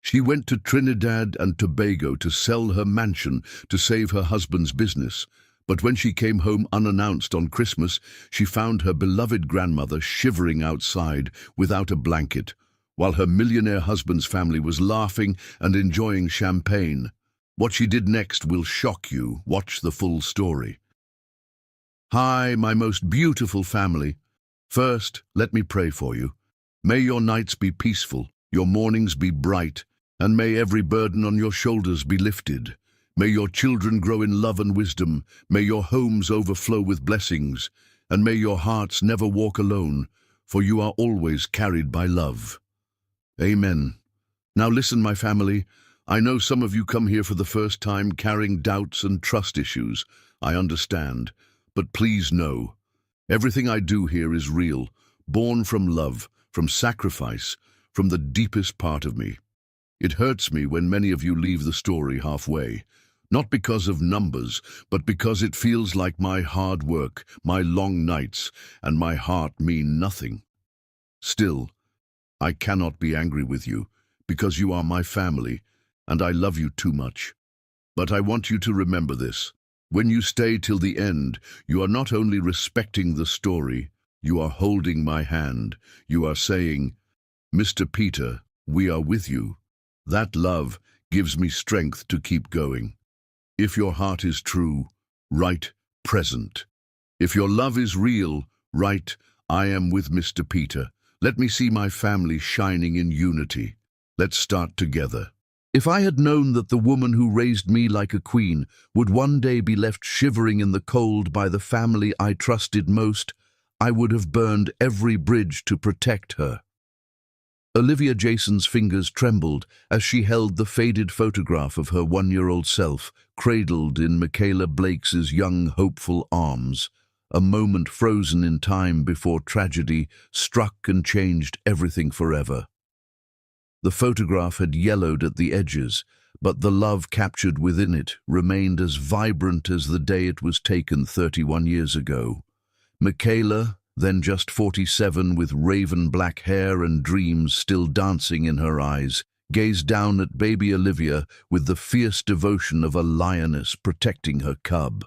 She went to Trinidad and Tobago to sell her mansion to save her husband's business. But when she came home unannounced on Christmas, she found her beloved grandmother shivering outside without a blanket, while her millionaire husband's family was laughing and enjoying champagne. What she did next will shock you. Watch the full story. Hi, my most beautiful family. First, let me pray for you. May your nights be peaceful, your mornings be bright, and may every burden on your shoulders be lifted. May your children grow in love and wisdom. May your homes overflow with blessings. And may your hearts never walk alone, for you are always carried by love. Amen. Now listen, my family. I know some of you come here for the first time carrying doubts and trust issues. I understand. But please know, everything I do here is real, born from love, from sacrifice, from the deepest part of me. It hurts me when many of you leave the story halfway. Not because of numbers, but because it feels like my hard work, my long nights, and my heart mean nothing. Still, I cannot be angry with you, because you are my family, and I love you too much. But I want you to remember this. When you stay till the end, you are not only respecting the story, you are holding my hand. You are saying, Mr. Peter, we are with you. That love gives me strength to keep going. If your heart is true, write present. If your love is real, write, I am with Mr. Peter. Let me see my family shining in unity. Let's start together. If I had known that the woman who raised me like a queen would one day be left shivering in the cold by the family I trusted most, I would have burned every bridge to protect her. Olivia Jason's fingers trembled as she held the faded photograph of her one-year-old self, cradled in Michaela Blakes's young, hopeful arms, a moment frozen in time before tragedy struck and changed everything forever. The photograph had yellowed at the edges, but the love captured within it remained as vibrant as the day it was taken 31 years ago. Michaela, then just 47, with raven black hair and dreams still dancing in her eyes, gazed down at baby Olivia with the fierce devotion of a lioness protecting her cub.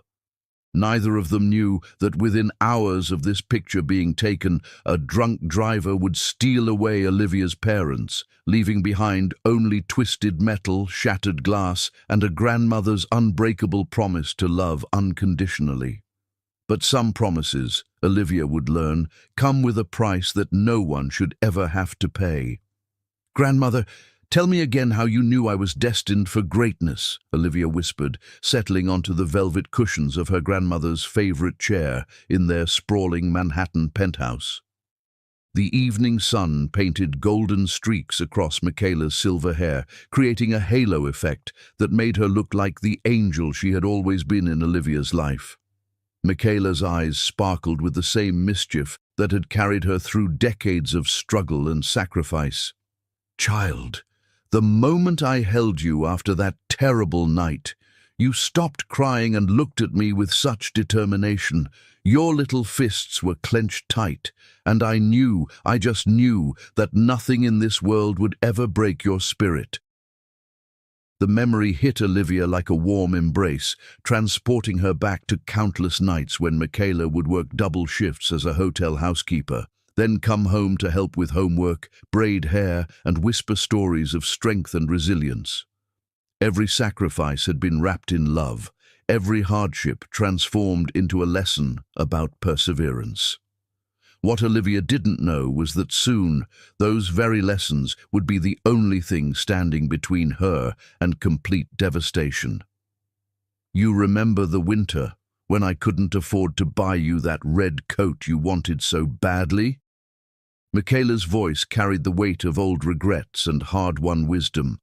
Neither of them knew that within hours of this picture being taken, a drunk driver would steal away Olivia's parents, leaving behind only twisted metal, shattered glass, and a grandmother's unbreakable promise to love unconditionally. But some promises, Olivia would learn, come with a price that no one should ever have to pay. "Grandmother, tell me again how you knew I was destined for greatness," Olivia whispered, settling onto the velvet cushions of her grandmother's favorite chair in their sprawling Manhattan penthouse. The evening sun painted golden streaks across Michaela's silver hair, creating a halo effect that made her look like the angel she had always been in Olivia's life. Michaela's eyes sparkled with the same mischief that had carried her through decades of struggle and sacrifice. "Child, the moment I held you after that terrible night, you stopped crying and looked at me with such determination. Your little fists were clenched tight, and I just knew that nothing in this world would ever break your spirit." The memory hit Olivia like a warm embrace, transporting her back to countless nights when Michaela would work double shifts as a hotel housekeeper, then come home to help with homework, braid hair, and whisper stories of strength and resilience. Every sacrifice had been wrapped in love, every hardship transformed into a lesson about perseverance. What Olivia didn't know was that soon those very lessons would be the only thing standing between her and complete devastation. "You remember the winter when I couldn't afford to buy you that red coat you wanted so badly?" Michaela's voice carried the weight of old regrets and hard-won wisdom.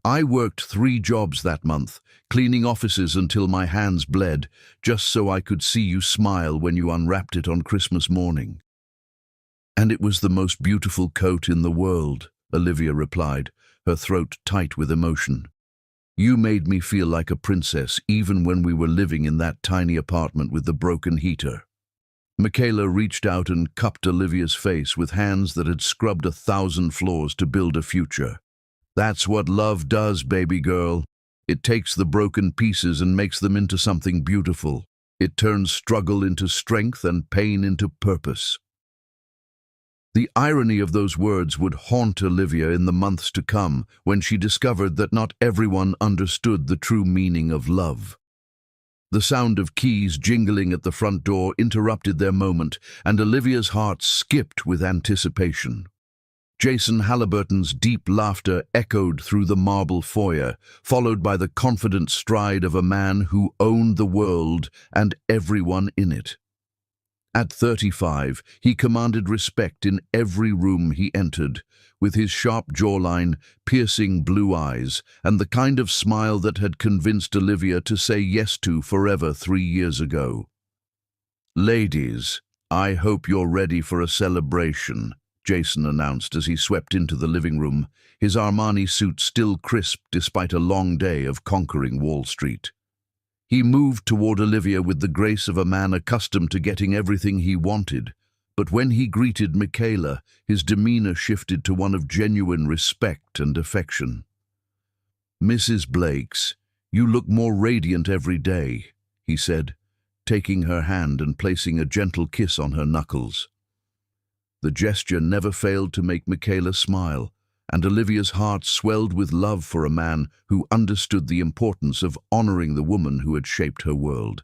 "I worked 3 jobs that month, cleaning offices until my hands bled, just so I could see you smile when you unwrapped it on Christmas morning." "And it was the most beautiful coat in the world," Olivia replied, her throat tight with emotion. "You made me feel like a princess even when we were living in that tiny apartment with the broken heater." Michaela reached out and cupped Olivia's face with hands that had scrubbed 1,000 floors to build a future. That's what love does, baby girl. It takes the broken pieces and makes them into something beautiful. It turns struggle into strength and pain into purpose. The irony of those words would haunt Olivia in the months to come when she discovered that not everyone understood the true meaning of love. The sound of keys jingling at the front door interrupted their moment, and Olivia's heart skipped with anticipation. Jason Halliburton's deep laughter echoed through the marble foyer, followed by the confident stride of a man who owned the world and everyone in it. At 35, he commanded respect in every room he entered, with his sharp jawline, piercing blue eyes, and the kind of smile that had convinced Olivia to say yes to forever 3 years ago. "Ladies, I hope you're ready for a celebration," Jason announced as he swept into the living room, his Armani suit still crisp despite a long day of conquering Wall Street. He moved toward Olivia with the grace of a man accustomed to getting everything he wanted, but when he greeted Michaela, his demeanor shifted to one of genuine respect and affection. "Mrs. Blakes, you look more radiant every day," he said, taking her hand and placing a gentle kiss on her knuckles. The gesture never failed to make Michaela smile, and Olivia's heart swelled with love for a man who understood the importance of honoring the woman who had shaped her world.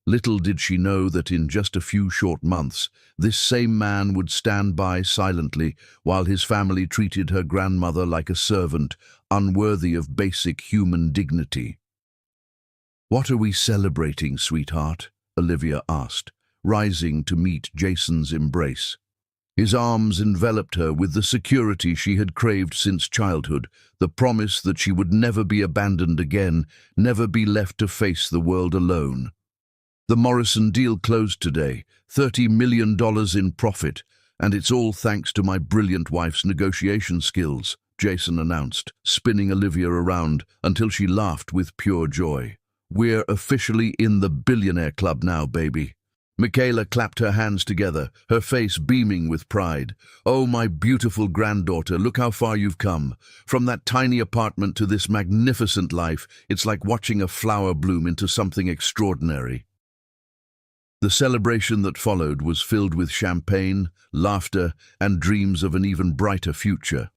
Little did she know that in just a few short months, this same man would stand by silently while his family treated her grandmother like a servant, unworthy of basic human dignity. "What are we celebrating, sweetheart?" Olivia asked, rising to meet Jason's embrace. His arms enveloped her with the security she had craved since childhood, the promise that she would never be abandoned again, never be left to face the world alone. "The Morrison deal closed today, $30 million in profit, and it's all thanks to my brilliant wife's negotiation skills," Jason announced, spinning Olivia around until she laughed with pure joy. "We're officially in the Billionaire Club now, baby." Michaela clapped her hands together, her face beaming with pride. "Oh, my beautiful granddaughter, look how far you've come. From that tiny apartment to this magnificent life, it's like watching a flower bloom into something extraordinary." The celebration that followed was filled with champagne, laughter, and dreams of an even brighter future.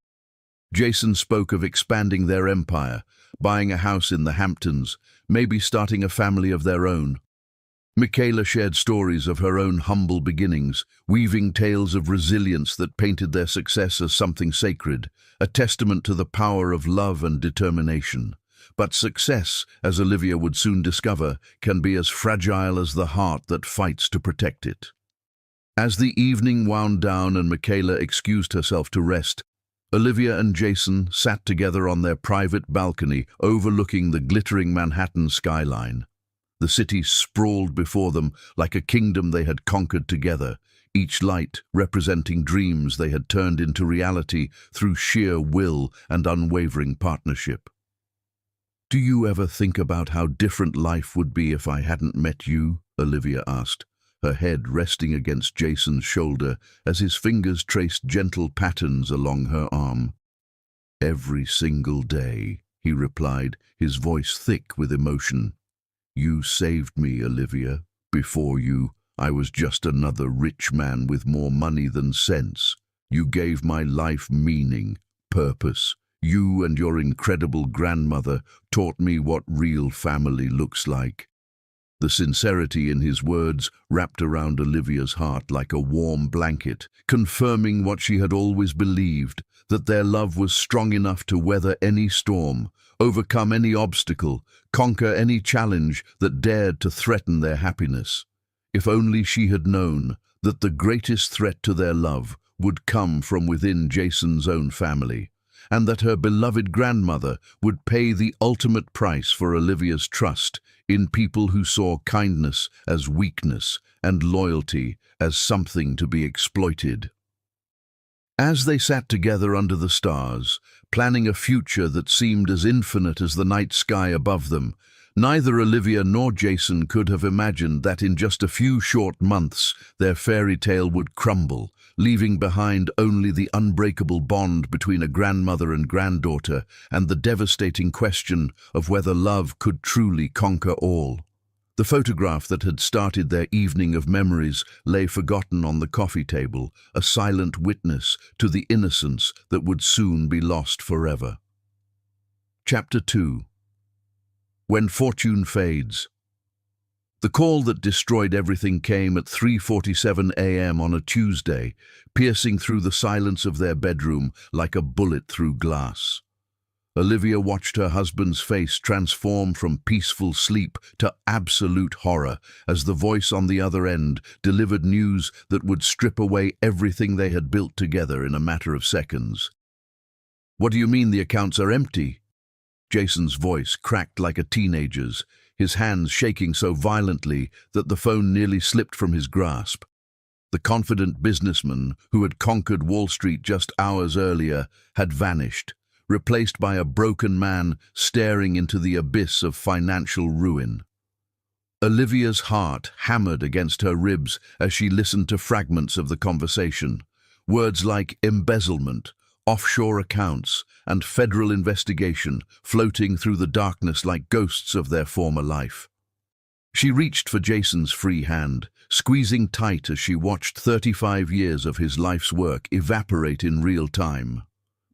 Jason spoke of expanding their empire, buying a house in the Hamptons, maybe starting a family of their own. Michaela shared stories of her own humble beginnings, weaving tales of resilience that painted their success as something sacred, a testament to the power of love and determination. But success, as Olivia would soon discover, can be as fragile as the heart that fights to protect it. As the evening wound down and Michaela excused herself to rest, Olivia and Jason sat together on their private balcony overlooking the glittering Manhattan skyline. The city sprawled before them like a kingdom they had conquered together, each light representing dreams they had turned into reality through sheer will and unwavering partnership. "Do you ever think about how different life would be if I hadn't met you?" Olivia asked, her head resting against Jason's shoulder as his fingers traced gentle patterns along her arm. "Every single day," he replied, his voice thick with emotion. "You saved me, Olivia. Before you, I was just another rich man with more money than sense. You gave my life meaning, purpose. You and your incredible grandmother taught me what real family looks like." The sincerity in his words wrapped around Olivia's heart like a warm blanket, confirming what she had always believed, that their love was strong enough to weather any storm, overcome any obstacle, conquer any challenge that dared to threaten their happiness. If only she had known that the greatest threat to their love would come from within Jason's own family, and that her beloved grandmother would pay the ultimate price for Olivia's trust in people who saw kindness as weakness and loyalty as something to be exploited. As they sat together under the stars, planning a future that seemed as infinite as the night sky above them, neither Olivia nor Jason could have imagined that in just a few short months their fairy tale would crumble, leaving behind only the unbreakable bond between a grandmother and granddaughter and the devastating question of whether love could truly conquer all. The photograph that had started their evening of memories lay forgotten on the coffee table, a silent witness to the innocence that would soon be lost forever. Chapter 2. When Fortune Fades. The call that destroyed everything came at 3:47 a.m. on a Tuesday, piercing through the silence of their bedroom like a bullet through glass. Olivia watched her husband's face transform from peaceful sleep to absolute horror as the voice on the other end delivered news that would strip away everything they had built together in a matter of seconds. "What do you mean the accounts are empty?" Jason's voice cracked like a teenager's, his hands shaking so violently that the phone nearly slipped from his grasp. The confident businessman who had conquered Wall Street just hours earlier had vanished, replaced by a broken man staring into the abyss of financial ruin. Olivia's heart hammered against her ribs as she listened to fragments of the conversation. Words like embezzlement, offshore accounts, and federal investigation floating through the darkness like ghosts of their former life. She reached for Jason's free hand, squeezing tight as she watched 35 years of his life's work evaporate in real time.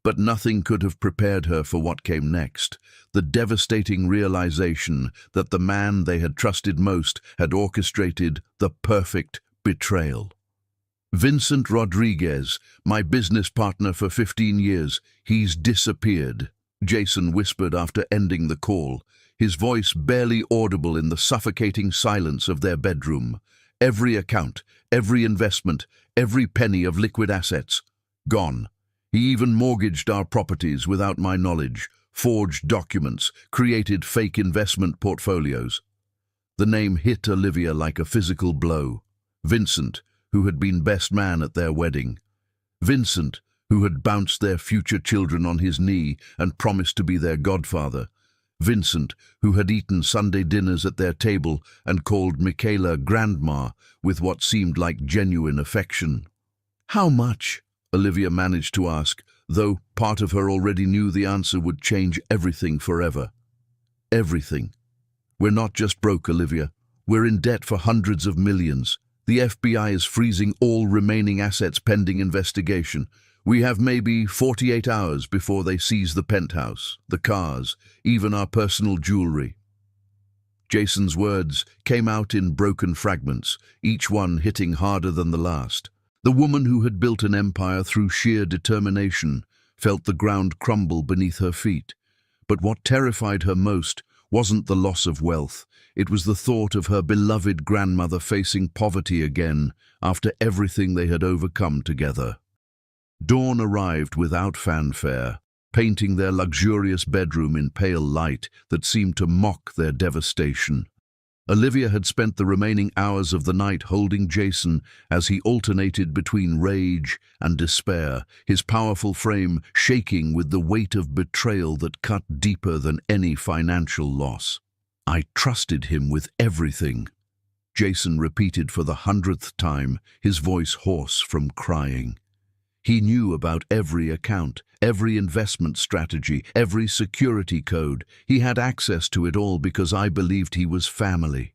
But nothing could have prepared her for what came next, the devastating realization that the man they had trusted most had orchestrated the perfect betrayal. "Vincent Rodriguez, my business partner for 15 years, he's disappeared," Jason whispered after ending the call, his voice barely audible in the suffocating silence of their bedroom. "Every account, every investment, every penny of liquid assets, gone. He even mortgaged our properties without my knowledge, forged documents, created fake investment portfolios." The name hit Olivia like a physical blow. Vincent, who had been best man at their wedding. Vincent, who had bounced their future children on his knee and promised to be their godfather. Vincent, who had eaten Sunday dinners at their table and called Michaela grandma with what seemed like genuine affection. "How much?" Olivia managed to ask, though part of her already knew the answer would change everything forever. "Everything. We're not just broke, Olivia. We're in debt for hundreds of millions. The FBI is freezing all remaining assets pending investigation. We have maybe 48 hours before they seize the penthouse, the cars, even our personal jewelry." Jason's words came out in broken fragments, each one hitting harder than the last. The woman who had built an empire through sheer determination felt the ground crumble beneath her feet. But what terrified her most wasn't the loss of wealth. It was the thought of her beloved grandmother facing poverty again after everything they had overcome together. Dawn arrived without fanfare, painting their luxurious bedroom in pale light that seemed to mock their devastation. Olivia had spent the remaining hours of the night holding Jason as he alternated between rage and despair, his powerful frame shaking with the weight of betrayal that cut deeper than any financial loss. "I trusted him with everything," Jason repeated for the 100th time, his voice hoarse from crying. He knew about every account, every investment strategy, every security code. He had access to it all because I believed he was family.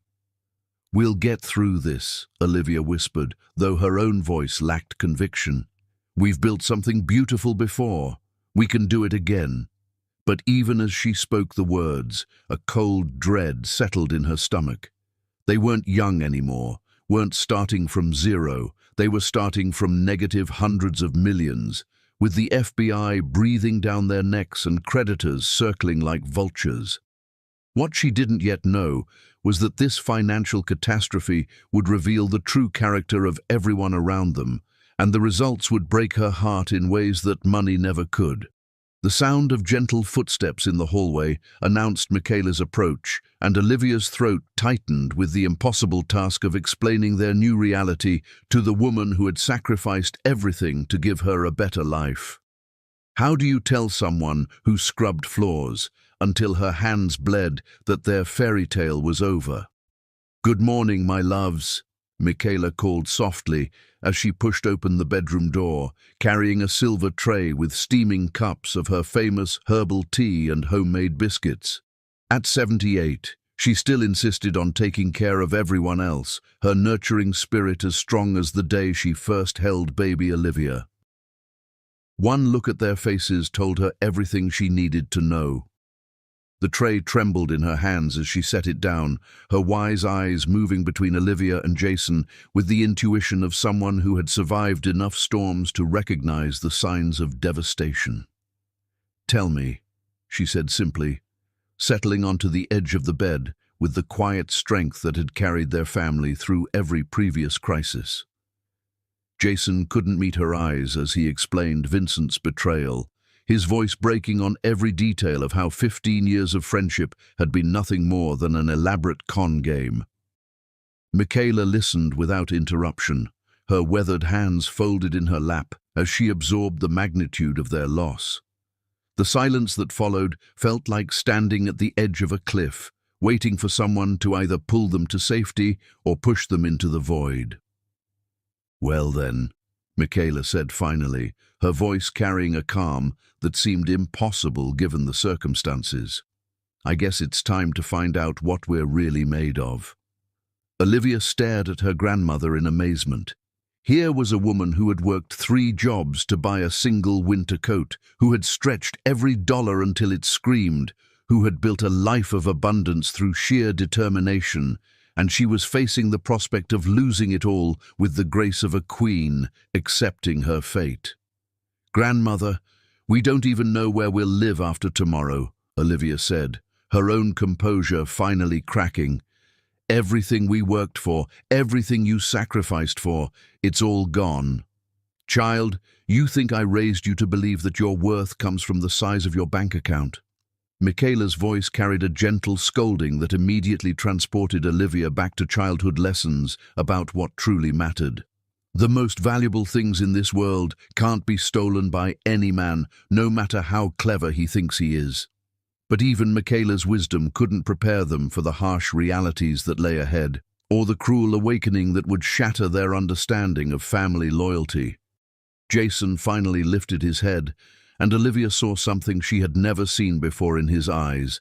"We'll get through this," Olivia whispered, though her own voice lacked conviction. "We've built something beautiful before. We can do it again." But even as she spoke the words, a cold dread settled in her stomach. They weren't young anymore, weren't starting from zero. They were starting from negative hundreds of millions, with the FBI breathing down their necks and creditors circling like vultures. What she didn't yet know was that this financial catastrophe would reveal the true character of everyone around them, and the results would break her heart in ways that money never could. The sound of gentle footsteps in the hallway announced Michaela's approach, and Olivia's throat tightened with the impossible task of explaining their new reality to the woman who had sacrificed everything to give her a better life. How do you tell someone who scrubbed floors until her hands bled that their fairy tale was over? "Good morning, my loves," Michaela called softly as she pushed open the bedroom door, carrying a silver tray with steaming cups of her famous herbal tea and homemade biscuits. At 78, she still insisted on taking care of everyone else, her nurturing spirit as strong as the day she first held baby Olivia. One look at their faces told her everything she needed to know. The tray trembled in her hands as she set it down, her wise eyes moving between Olivia and Jason with the intuition of someone who had survived enough storms to recognize the signs of devastation. "Tell me," she said simply, settling onto the edge of the bed with the quiet strength that had carried their family through every previous crisis. Jason couldn't meet her eyes as he explained Vincent's betrayal, his voice breaking on every detail of how 15 years of friendship had been nothing more than an elaborate con game. Michaela listened without interruption, her weathered hands folded in her lap as she absorbed the magnitude of their loss. The silence that followed felt like standing at the edge of a cliff, waiting for someone to either pull them to safety or push them into the void. "Well then," Michaela said finally, her voice carrying a calm that seemed impossible given the circumstances. "I guess it's time to find out what we're really made of." Olivia stared at her grandmother in amazement. Here was a woman who had worked 3 jobs to buy a single winter coat, who had stretched every dollar until it screamed, who had built a life of abundance through sheer determination, and she was facing the prospect of losing it all with the grace of a queen, accepting her fate. "Grandmother, we don't even know where we'll live after tomorrow," Olivia said, her own composure finally cracking. "Everything we worked for, everything you sacrificed for, it's all gone. Child, you think I raised you to believe that your worth comes from the size of your bank account?" Michaela's voice carried a gentle scolding that immediately transported Olivia back to childhood lessons about what truly mattered. The most valuable things in this world can't be stolen by any man, no matter how clever he thinks he is. But even Michaela's wisdom couldn't prepare them for the harsh realities that lay ahead, or the cruel awakening that would shatter their understanding of family loyalty. Jason finally lifted his head, and Olivia saw something she had never seen before in his eyes: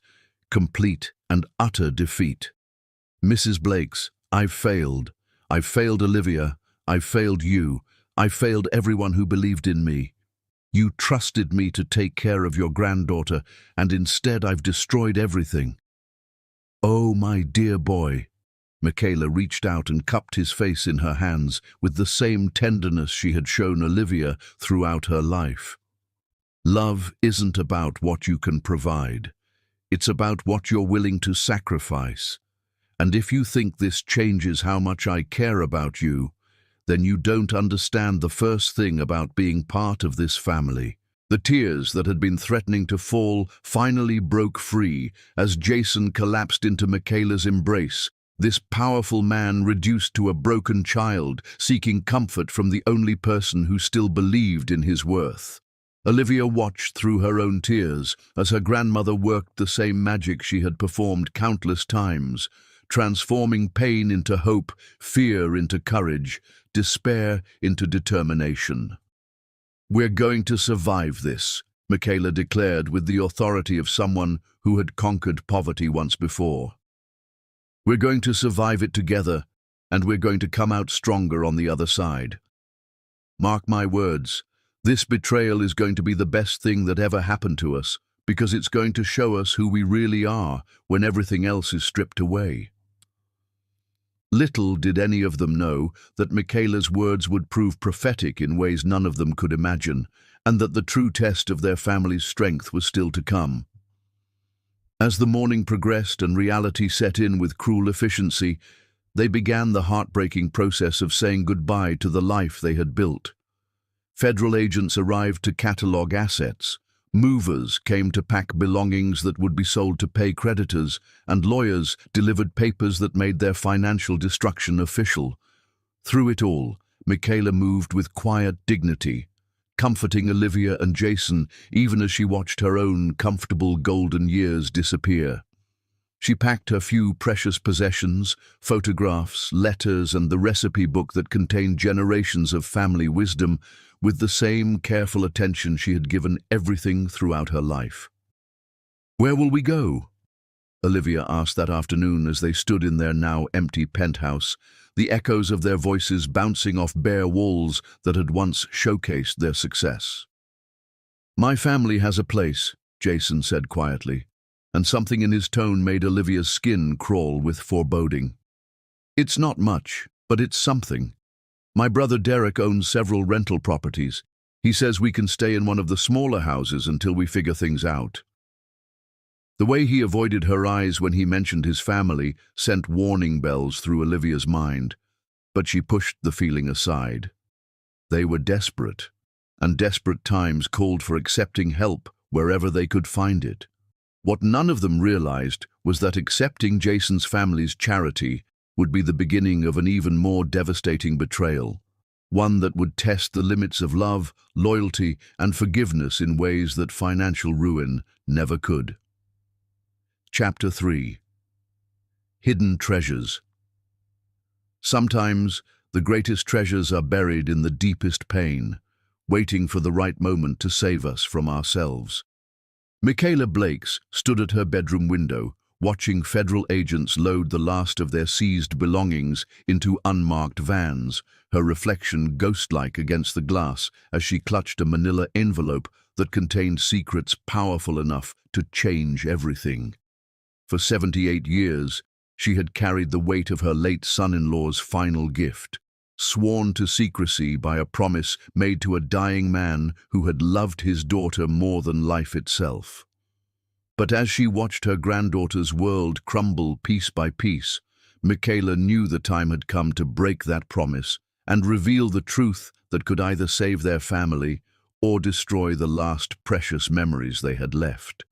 complete and utter defeat. "Mrs. Blakes, I've failed. I've failed Olivia. I've failed you. I've failed everyone who believed in me. You trusted me to take care of your granddaughter, and instead I've destroyed everything." "Oh, my dear boy." Michaela reached out and cupped his face in her hands with the same tenderness she had shown Olivia throughout her life. "Love isn't about what you can provide. It's about what you're willing to sacrifice. And if you think this changes how much I care about you, then you don't understand the first thing about being part of this family." The tears that had been threatening to fall finally broke free as Jason collapsed into Michaela's embrace, this powerful man reduced to a broken child, seeking comfort from the only person who still believed in his worth. Olivia watched through her own tears as her grandmother worked the same magic she had performed countless times, transforming pain into hope, fear into courage, despair into determination. "We're going to survive this," Michaela declared with the authority of someone who had conquered poverty once before. "We're going to survive it together, and we're going to come out stronger on the other side. Mark my words, this betrayal is going to be the best thing that ever happened to us, because it's going to show us who we really are when everything else is stripped away." Little did any of them know that Michaela's words would prove prophetic in ways none of them could imagine, and that the true test of their family's strength was still to come. As the morning progressed and reality set in with cruel efficiency, they began the heartbreaking process of saying goodbye to the life they had built. Federal agents arrived to catalog assets. Movers came to pack belongings that would be sold to pay creditors, and lawyers delivered papers that made their financial destruction official. Through it all, Michaela moved with quiet dignity, comforting Olivia and Jason even as she watched her own comfortable golden years disappear. She packed her few precious possessions, photographs, letters, and the recipe book that contained generations of family wisdom with the same careful attention she had given everything throughout her life. "Where will we go?" Olivia asked that afternoon as they stood in their now empty penthouse, the echoes of their voices bouncing off bare walls that had once showcased their success. "My family has a place," Jason said quietly, and something in his tone made Olivia's skin crawl with foreboding. "It's not much, but it's something. My brother Derek owns several rental properties. He says we can stay in one of the smaller houses until we figure things out." The way he avoided her eyes when he mentioned his family sent warning bells through Olivia's mind, but she pushed the feeling aside. They were desperate, and desperate times called for accepting help wherever they could find it. What none of them realized was that accepting Jason's family's charity would be the beginning of an even more devastating betrayal, one that would test the limits of love, loyalty, and forgiveness in ways that financial ruin never could. Chapter 3. Hidden Treasures. Sometimes the greatest treasures are buried in the deepest pain, waiting for the right moment to save us from ourselves. Michaela Blakes stood at her bedroom window, watching federal agents load the last of their seized belongings into unmarked vans, her reflection ghost-like against the glass as she clutched a manila envelope that contained secrets powerful enough to change everything. For 78 years, she had carried the weight of her late son-in-law's final gift, sworn to secrecy by a promise made to a dying man who had loved his daughter more than life itself. But as she watched her granddaughter's world crumble piece by piece, Michaela knew the time had come to break that promise and reveal the truth that could either save their family or destroy the last precious memories they had left.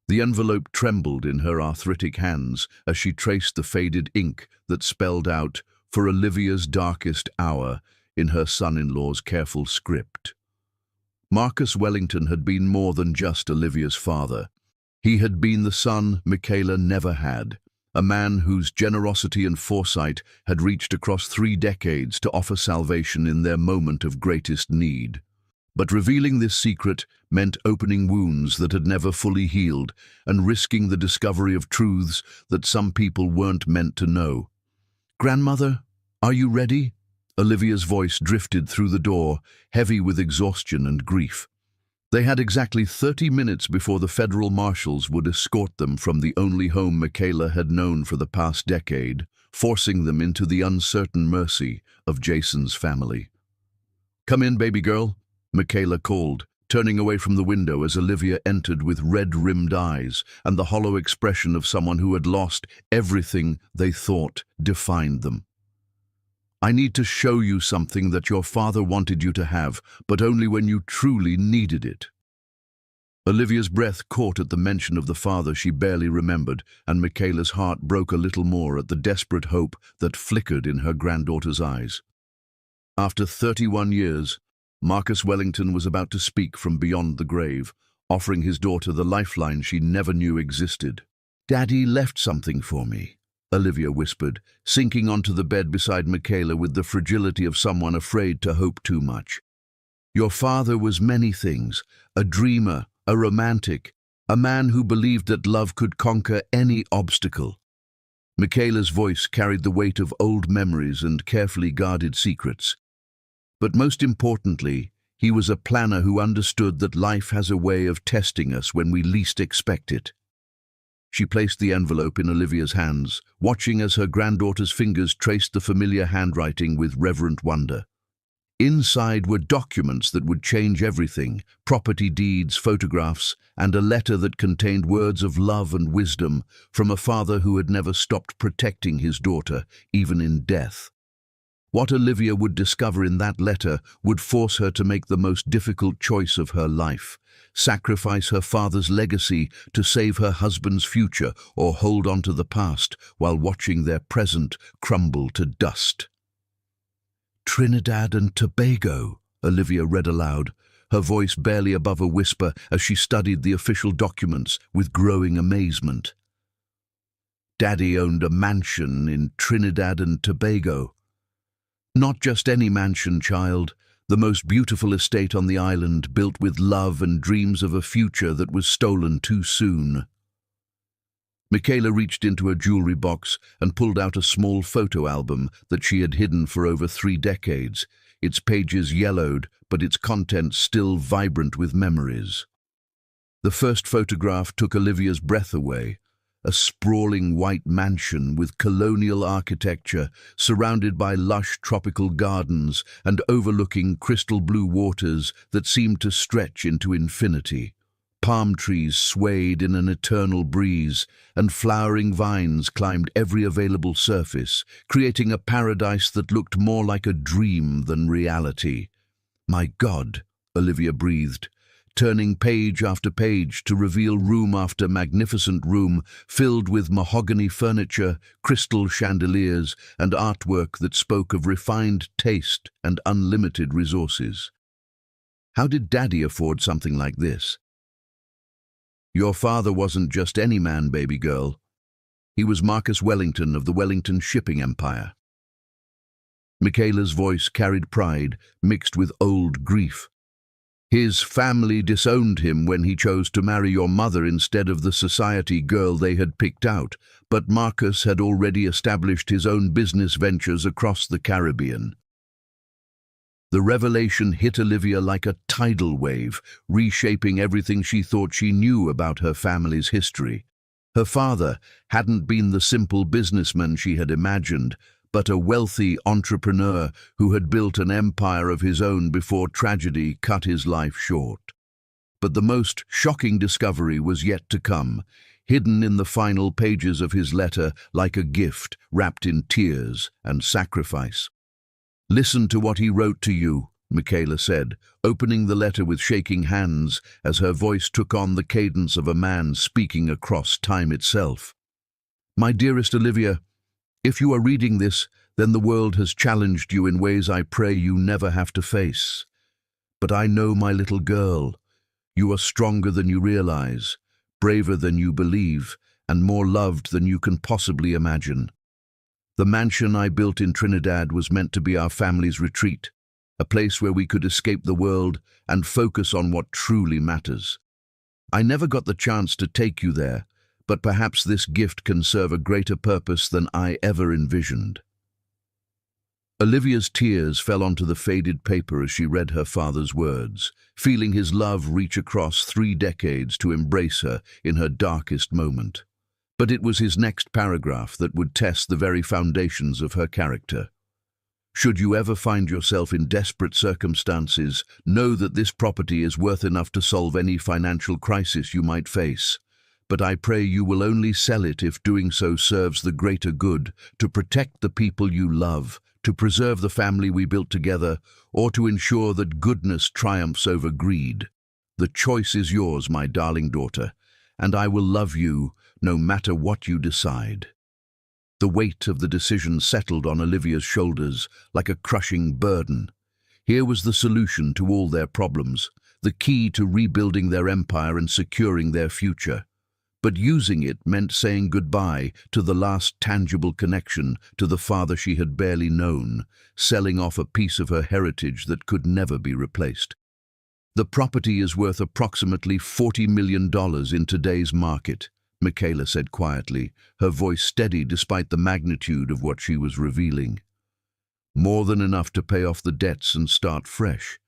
The envelope trembled in her arthritic hands as she traced the faded ink that spelled out, "For Olivia's darkest hour," in her son-in-law's careful script. Marcus Wellington had been more than just Olivia's father. He had been the son Michaela never had, a man whose generosity and foresight had reached across 3 decades to offer salvation in their moment of greatest need. But revealing this secret meant opening wounds that had never fully healed and risking the discovery of truths that some people weren't meant to know. "Grandmother, are you ready?" Olivia's voice drifted through the door, heavy with exhaustion and grief. They had exactly 30 minutes before the federal marshals would escort them from the only home Michaela had known for the past decade, forcing them into the uncertain mercy of Jason's family. "Come in, baby girl," Michaela called, turning away from the window as Olivia entered with red-rimmed eyes and the hollow expression of someone who had lost everything they thought defined them. "I need to show you something that your father wanted you to have, but only when you truly needed it." Olivia's breath caught at the mention of the father she barely remembered, and Michaela's heart broke a little more at the desperate hope that flickered in her granddaughter's eyes. After 31 years, Marcus Wellington was about to speak from beyond the grave, offering his daughter the lifeline she never knew existed. "Daddy left something for me," Olivia whispered, sinking onto the bed beside Michaela with the fragility of someone afraid to hope too much. "Your father was many things, a dreamer, a romantic, a man who believed that love could conquer any obstacle." Michaela's voice carried the weight of old memories and carefully guarded secrets. But most importantly, he was a planner who understood that life has a way of testing us when we least expect it. She placed the envelope in Olivia's hands, watching as her granddaughter's fingers traced the familiar handwriting with reverent wonder. Inside were documents that would change everything, property deeds, photographs, and a letter that contained words of love and wisdom from a father who had never stopped protecting his daughter, even in death. What Olivia would discover in that letter would force her to make the most difficult choice of her life, sacrifice her father's legacy to save her husband's future or hold on to the past while watching their present crumble to dust. "Trinidad and Tobago," Olivia read aloud, her voice barely above a whisper as she studied the official documents with growing amazement. Daddy owned a mansion in Trinidad and Tobago. Not just any mansion, child, the most beautiful estate on the island, built with love and dreams of a future that was stolen too soon. Michaela reached into a jewelry box and pulled out a small photo album that she had hidden for over 3 decades, its pages yellowed, but its contents still vibrant with memories. The first photograph took Olivia's breath away. A sprawling white mansion with colonial architecture, surrounded by lush tropical gardens and overlooking crystal blue waters that seemed to stretch into infinity. Palm trees swayed in an eternal breeze, and flowering vines climbed every available surface, creating a paradise that looked more like a dream than reality. "My God," Olivia breathed, turning page after page to reveal room after magnificent room filled with mahogany furniture, crystal chandeliers, and artwork that spoke of refined taste and unlimited resources. How did Daddy afford something like this? Your father wasn't just any man, baby girl. He was Marcus Wellington of the Wellington shipping empire. Michaela's voice carried pride mixed with old grief. His family disowned him when he chose to marry your mother instead of the society girl they had picked out, but Marcus had already established his own business ventures across the Caribbean. The revelation hit Olivia like a tidal wave, reshaping everything she thought she knew about her family's history. Her father hadn't been the simple businessman she had imagined, but a wealthy entrepreneur who had built an empire of his own before tragedy cut his life short. But the most shocking discovery was yet to come, hidden in the final pages of his letter like a gift wrapped in tears and sacrifice. "Listen to what he wrote to you," Michaela said, opening the letter with shaking hands as her voice took on the cadence of a man speaking across time itself. "My dearest Olivia, if you are reading this, then the world has challenged you in ways I pray you never have to face. But I know, my little girl, you are stronger than you realize, braver than you believe, and more loved than you can possibly imagine. The mansion I built in Trinidad was meant to be our family's retreat, a place where we could escape the world and focus on what truly matters. I never got the chance to take you there, but perhaps this gift can serve a greater purpose than I ever envisioned." Olivia's tears fell onto the faded paper as she read her father's words, feeling his love reach across 3 decades to embrace her in her darkest moment. But it was his next paragraph that would test the very foundations of her character. "Should you ever find yourself in desperate circumstances, know that this property is worth enough to solve any financial crisis you might face. But I pray you will only sell it if doing so serves the greater good, to protect the people you love, to preserve the family we built together, or to ensure that goodness triumphs over greed. The choice is yours, my darling daughter, and I will love you no matter what you decide." The weight of the decision settled on Olivia's shoulders like a crushing burden. Here was the solution to all their problems, the key to rebuilding their empire and securing their future. But using it meant saying goodbye to the last tangible connection to the father she had barely known, selling off a piece of her heritage that could never be replaced. "The property is worth approximately $40 million in today's market," Michaela said quietly, her voice steady despite the magnitude of what she was revealing. "More than enough to pay off the debts and start fresh.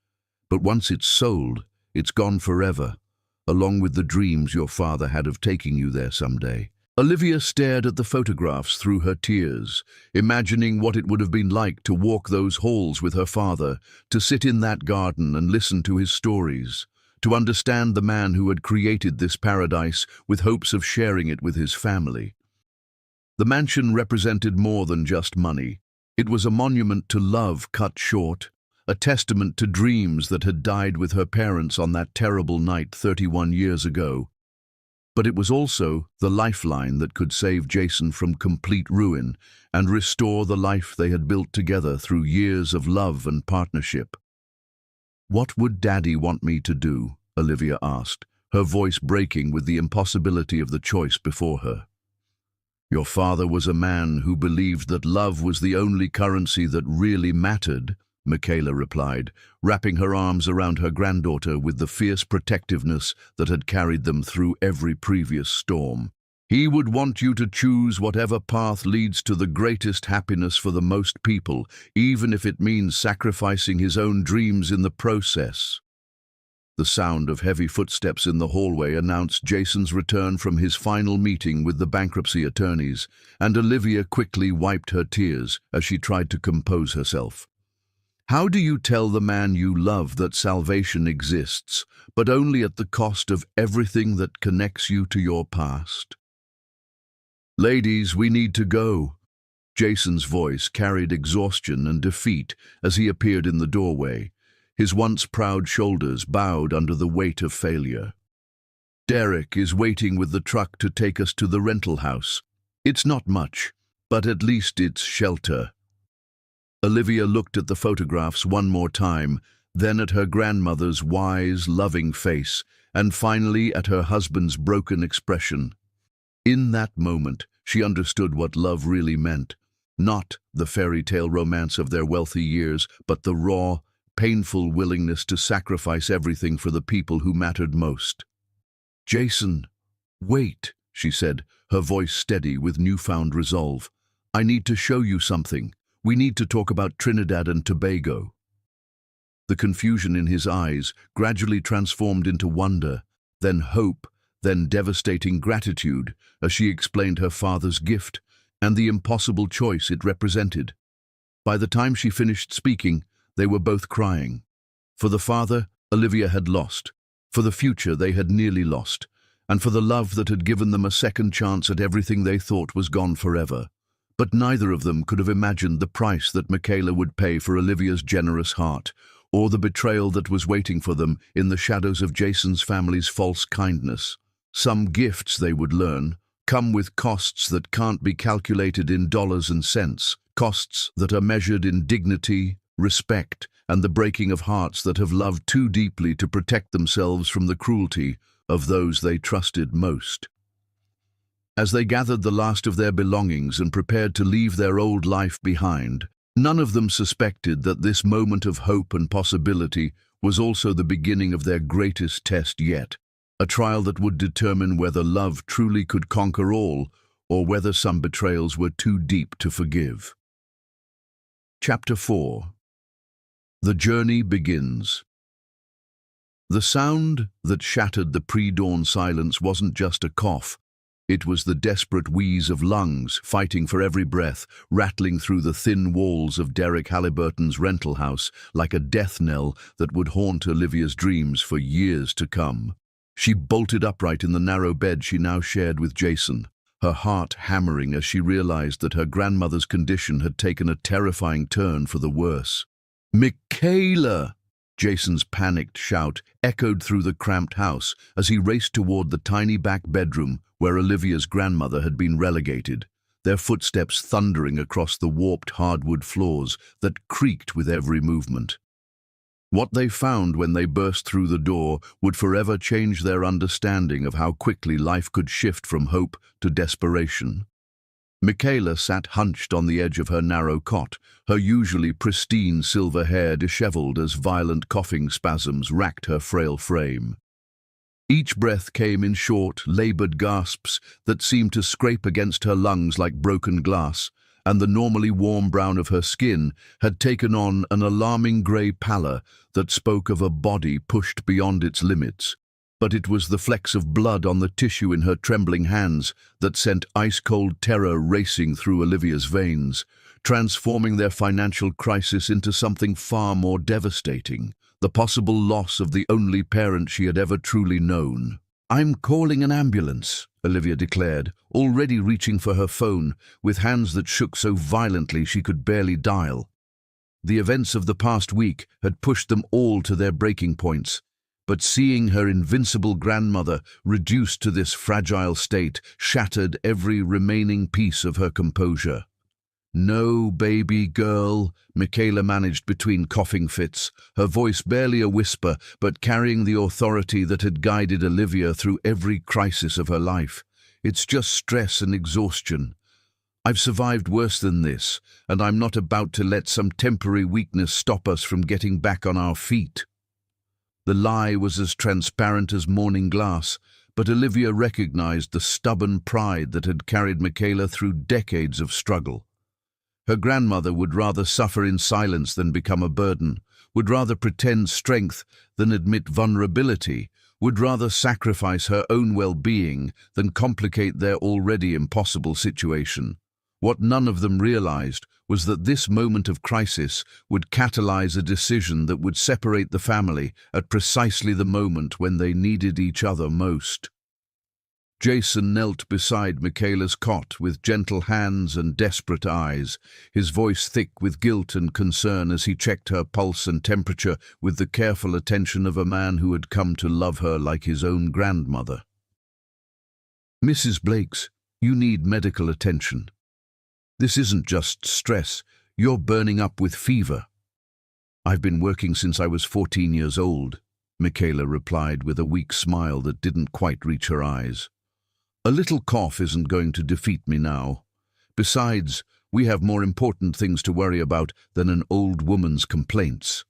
But once it's sold, it's gone forever, along with the dreams your father had of taking you there someday." Olivia stared at the photographs through her tears, imagining what it would have been like to walk those halls with her father, to sit in that garden and listen to his stories, to understand the man who had created this paradise with hopes of sharing it with his family. The mansion represented more than just money. It was a monument to love cut short, a testament to dreams that had died with her parents on that terrible night 31 years ago. But it was also the lifeline that could save Jason from complete ruin and restore the life they had built together through years of love and partnership. "What would Daddy want me to do?" Olivia asked, her voice breaking with the impossibility of the choice before her. Your father was a man who believed that love was the only currency that really mattered, Michaela replied, wrapping her arms around her granddaughter with the fierce protectiveness that had carried them through every previous storm. He would want you to choose whatever path leads to the greatest happiness for the most people, even if it means sacrificing his own dreams in the process. The sound of heavy footsteps in the hallway announced Jason's return from his final meeting with the bankruptcy attorneys, and Olivia quickly wiped her tears as she tried to compose herself. How do you tell the man you love that salvation exists, but only at the cost of everything that connects you to your past? Ladies, we need to go. Jason's voice carried exhaustion and defeat as he appeared in the doorway, his once proud shoulders bowed under the weight of failure. Derek is waiting with the truck to take us to the rental house. It's not much, but at least it's shelter. Olivia looked at the photographs one more time, then at her grandmother's wise, loving face, and finally at her husband's broken expression. In that moment, she understood what love really meant. Not the fairy tale romance of their wealthy years, but the raw, painful willingness to sacrifice everything for the people who mattered most. Jason, wait, she said, her voice steady with newfound resolve. I need to show you something. We need to talk about Trinidad and Tobago. The confusion in his eyes gradually transformed into wonder, then hope, then devastating gratitude as she explained her father's gift and the impossible choice it represented. By the time she finished speaking, they were both crying. For the father, Olivia had lost. For the future, they had nearly lost. And for the love that had given them a second chance at everything they thought was gone forever. But neither of them could have imagined the price that Michaela would pay for Olivia's generous heart, or the betrayal that was waiting for them in the shadows of Jason's family's false kindness. Some gifts, they would learn, come with costs that can't be calculated in dollars and cents, costs that are measured in dignity, respect, and the breaking of hearts that have loved too deeply to protect themselves from the cruelty of those they trusted most. As they gathered the last of their belongings and prepared to leave their old life behind, none of them suspected that this moment of hope and possibility was also the beginning of their greatest test yet. A trial that would determine whether love truly could conquer all, or whether some betrayals were too deep to forgive. Chapter 4. The journey begins. The sound that shattered the pre-dawn silence wasn't just a cough. It was the desperate wheeze of lungs fighting for every breath, rattling through the thin walls of Derek Halliburton's rental house like a death knell that would haunt Olivia's dreams for years to come. She bolted upright in the narrow bed she now shared with Jason, her heart hammering as she realized that her grandmother's condition had taken a terrifying turn for the worse. "Michaela!" Jason's panicked shout echoed through the cramped house as he raced toward the tiny back bedroom where Olivia's grandmother had been relegated, their footsteps thundering across the warped hardwood floors that creaked with every movement. What they found when they burst through the door would forever change their understanding of how quickly life could shift from hope to desperation. Michaela sat hunched on the edge of her narrow cot, her usually pristine silver hair disheveled as violent coughing spasms racked her frail frame. Each breath came in short, labored gasps that seemed to scrape against her lungs like broken glass, and the normally warm brown of her skin had taken on an alarming grey pallor that spoke of a body pushed beyond its limits. But it was the flecks of blood on the tissue in her trembling hands that sent ice-cold terror racing through Olivia's veins, transforming their financial crisis into something far more devastating, the possible loss of the only parent she had ever truly known. "I'm calling an ambulance," Olivia declared, already reaching for her phone, with hands that shook so violently she could barely dial. The events of the past week had pushed them all to their breaking points, but seeing her invincible grandmother reduced to this fragile state shattered every remaining piece of her composure. "No, baby girl," Michaela managed between coughing fits, her voice barely a whisper, but carrying the authority that had guided Olivia through every crisis of her life. "It's just stress and exhaustion. I've survived worse than this, and I'm not about to let some temporary weakness stop us from getting back on our feet." The lie was as transparent as morning glass, but Olivia recognized the stubborn pride that had carried Michaela through decades of struggle. Her grandmother would rather suffer in silence than become a burden, would rather pretend strength than admit vulnerability, would rather sacrifice her own well-being than complicate their already impossible situation. What none of them realized was that this moment of crisis would catalyze a decision that would separate the family at precisely the moment when they needed each other most. Jason knelt beside Michaela's cot with gentle hands and desperate eyes, his voice thick with guilt and concern as he checked her pulse and temperature with the careful attention of a man who had come to love her like his own grandmother. "Mrs. Blakes, you need medical attention. This isn't just stress, you're burning up with fever." "I've been working since I was 14 years old," Michaela replied with a weak smile that didn't quite reach her eyes. "A little cough isn't going to defeat me now. Besides, we have more important things to worry about than an old woman's complaints."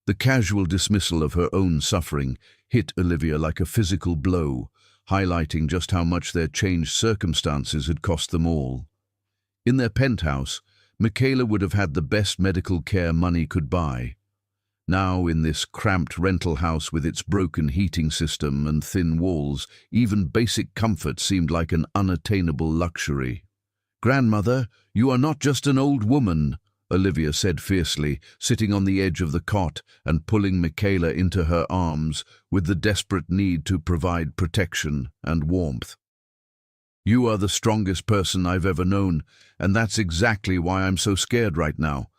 The casual dismissal of her own suffering hit Olivia like a physical blow, highlighting just how much their changed circumstances had cost them all. In their penthouse, Michaela would have had the best medical care money could buy. Now, in this cramped rental house with its broken heating system and thin walls, even basic comfort seemed like an unattainable luxury. "Grandmother, you are not just an old woman," Olivia said fiercely, sitting on the edge of the cot and pulling Michaela into her arms with the desperate need to provide protection and warmth. "You are the strongest person I've ever known, and that's exactly why I'm so scared right now.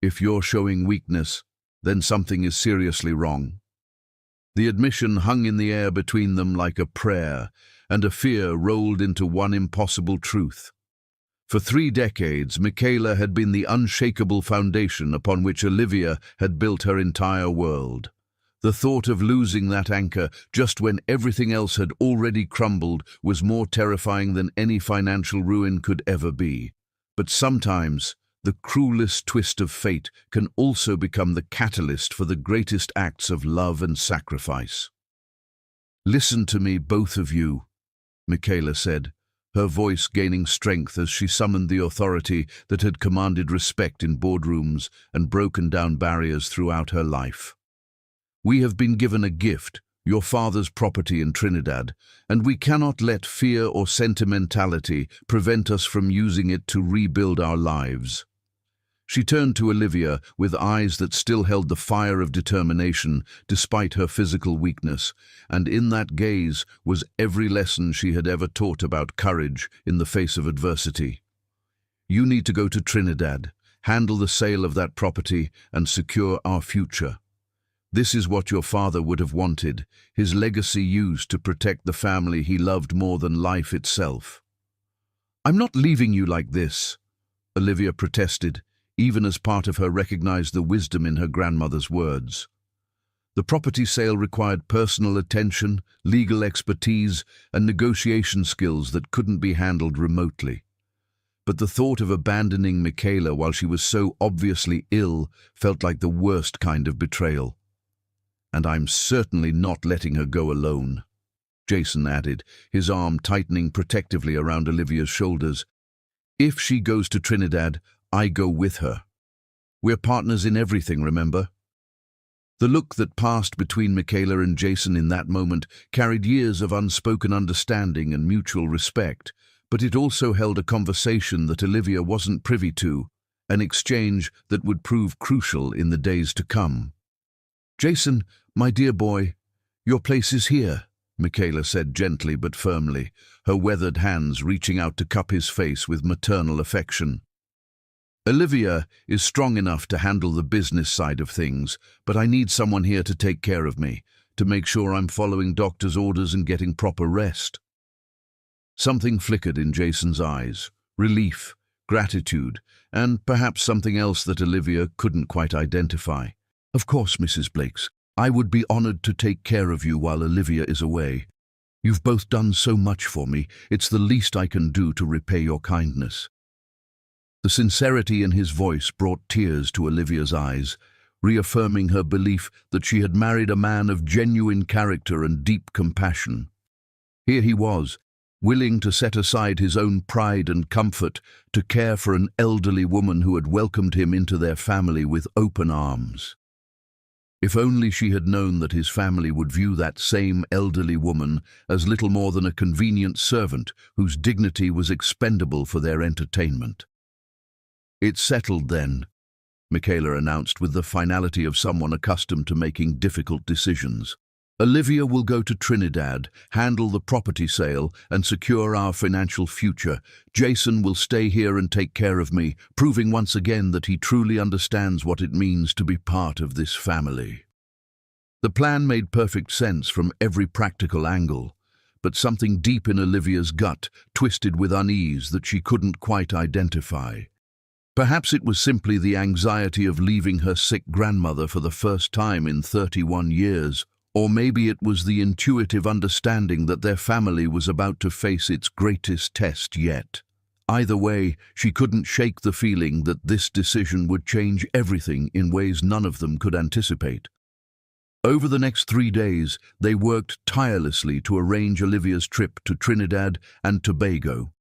If you're showing weakness, then something is seriously wrong." The admission hung in the air between them like a prayer, and a fear rolled into one impossible truth. For 3 decades, Michaela had been the unshakable foundation upon which Olivia had built her entire world. The thought of losing that anchor just when everything else had already crumbled was more terrifying than any financial ruin could ever be. But sometimes, the cruelest twist of fate can also become the catalyst for the greatest acts of love and sacrifice. "Listen to me, both of you," Michaela said, her voice gaining strength as she summoned the authority that had commanded respect in boardrooms and broken down barriers throughout her life. "We have been given a gift, your father's property in Trinidad, and we cannot let fear or sentimentality prevent us from using it to rebuild our lives." She turned to Olivia with eyes that still held the fire of determination despite her physical weakness, and in that gaze was every lesson she had ever taught about courage in the face of adversity. "You need to go to Trinidad, handle the sale of that property, and secure our future. This is what your father would have wanted, his legacy used to protect the family he loved more than life itself." "I'm not leaving you like this," Olivia protested, even as part of her recognized the wisdom in her grandmother's words. The property sale required personal attention, legal expertise, and negotiation skills that couldn't be handled remotely. But the thought of abandoning Michaela while she was so obviously ill felt like the worst kind of betrayal. "And I'm certainly not letting her go alone," Jason added, his arm tightening protectively around Olivia's shoulders. "If she goes to Trinidad, I go with her. We're partners in everything, remember?" The look that passed between Michaela and Jason in that moment carried years of unspoken understanding and mutual respect, but it also held a conversation that Olivia wasn't privy to, an exchange that would prove crucial in the days to come. "Jason, my dear boy, your place is here," Michaela said gently but firmly, her weathered hands reaching out to cup his face with maternal affection. "Olivia is strong enough to handle the business side of things, but I need someone here to take care of me, to make sure I'm following doctor's orders and getting proper rest." Something flickered in Jason's eyes, relief, gratitude, and perhaps something else that Olivia couldn't quite identify. "Of course, Mrs. Blakes. I would be honored to take care of you while Olivia is away." You've both done so much for me. It's the least I can do to repay your kindness." The sincerity in his voice brought tears to Olivia's eyes, reaffirming her belief that she had married a man of genuine character and deep compassion. Here he was, willing to set aside his own pride and comfort to care for an elderly woman who had welcomed him into their family with open arms. If only she had known that his family would view that same elderly woman as little more than a convenient servant whose dignity was expendable for their entertainment. "It's settled then," Michaela announced with the finality of someone accustomed to making difficult decisions. "Olivia will go to Trinidad, handle the property sale, and secure our financial future. Jason will stay here and take care of me, proving once again that he truly understands what it means to be part of this family." The plan made perfect sense from every practical angle, but something deep in Olivia's gut twisted with unease that she couldn't quite identify. Perhaps it was simply the anxiety of leaving her sick grandmother for the first time in 31 years, or maybe it was the intuitive understanding that their family was about to face its greatest test yet. Either way, she couldn't shake the feeling that this decision would change everything in ways none of them could anticipate. Over the next 3 days, they worked tirelessly to arrange Olivia's trip to Trinidad and Tobago.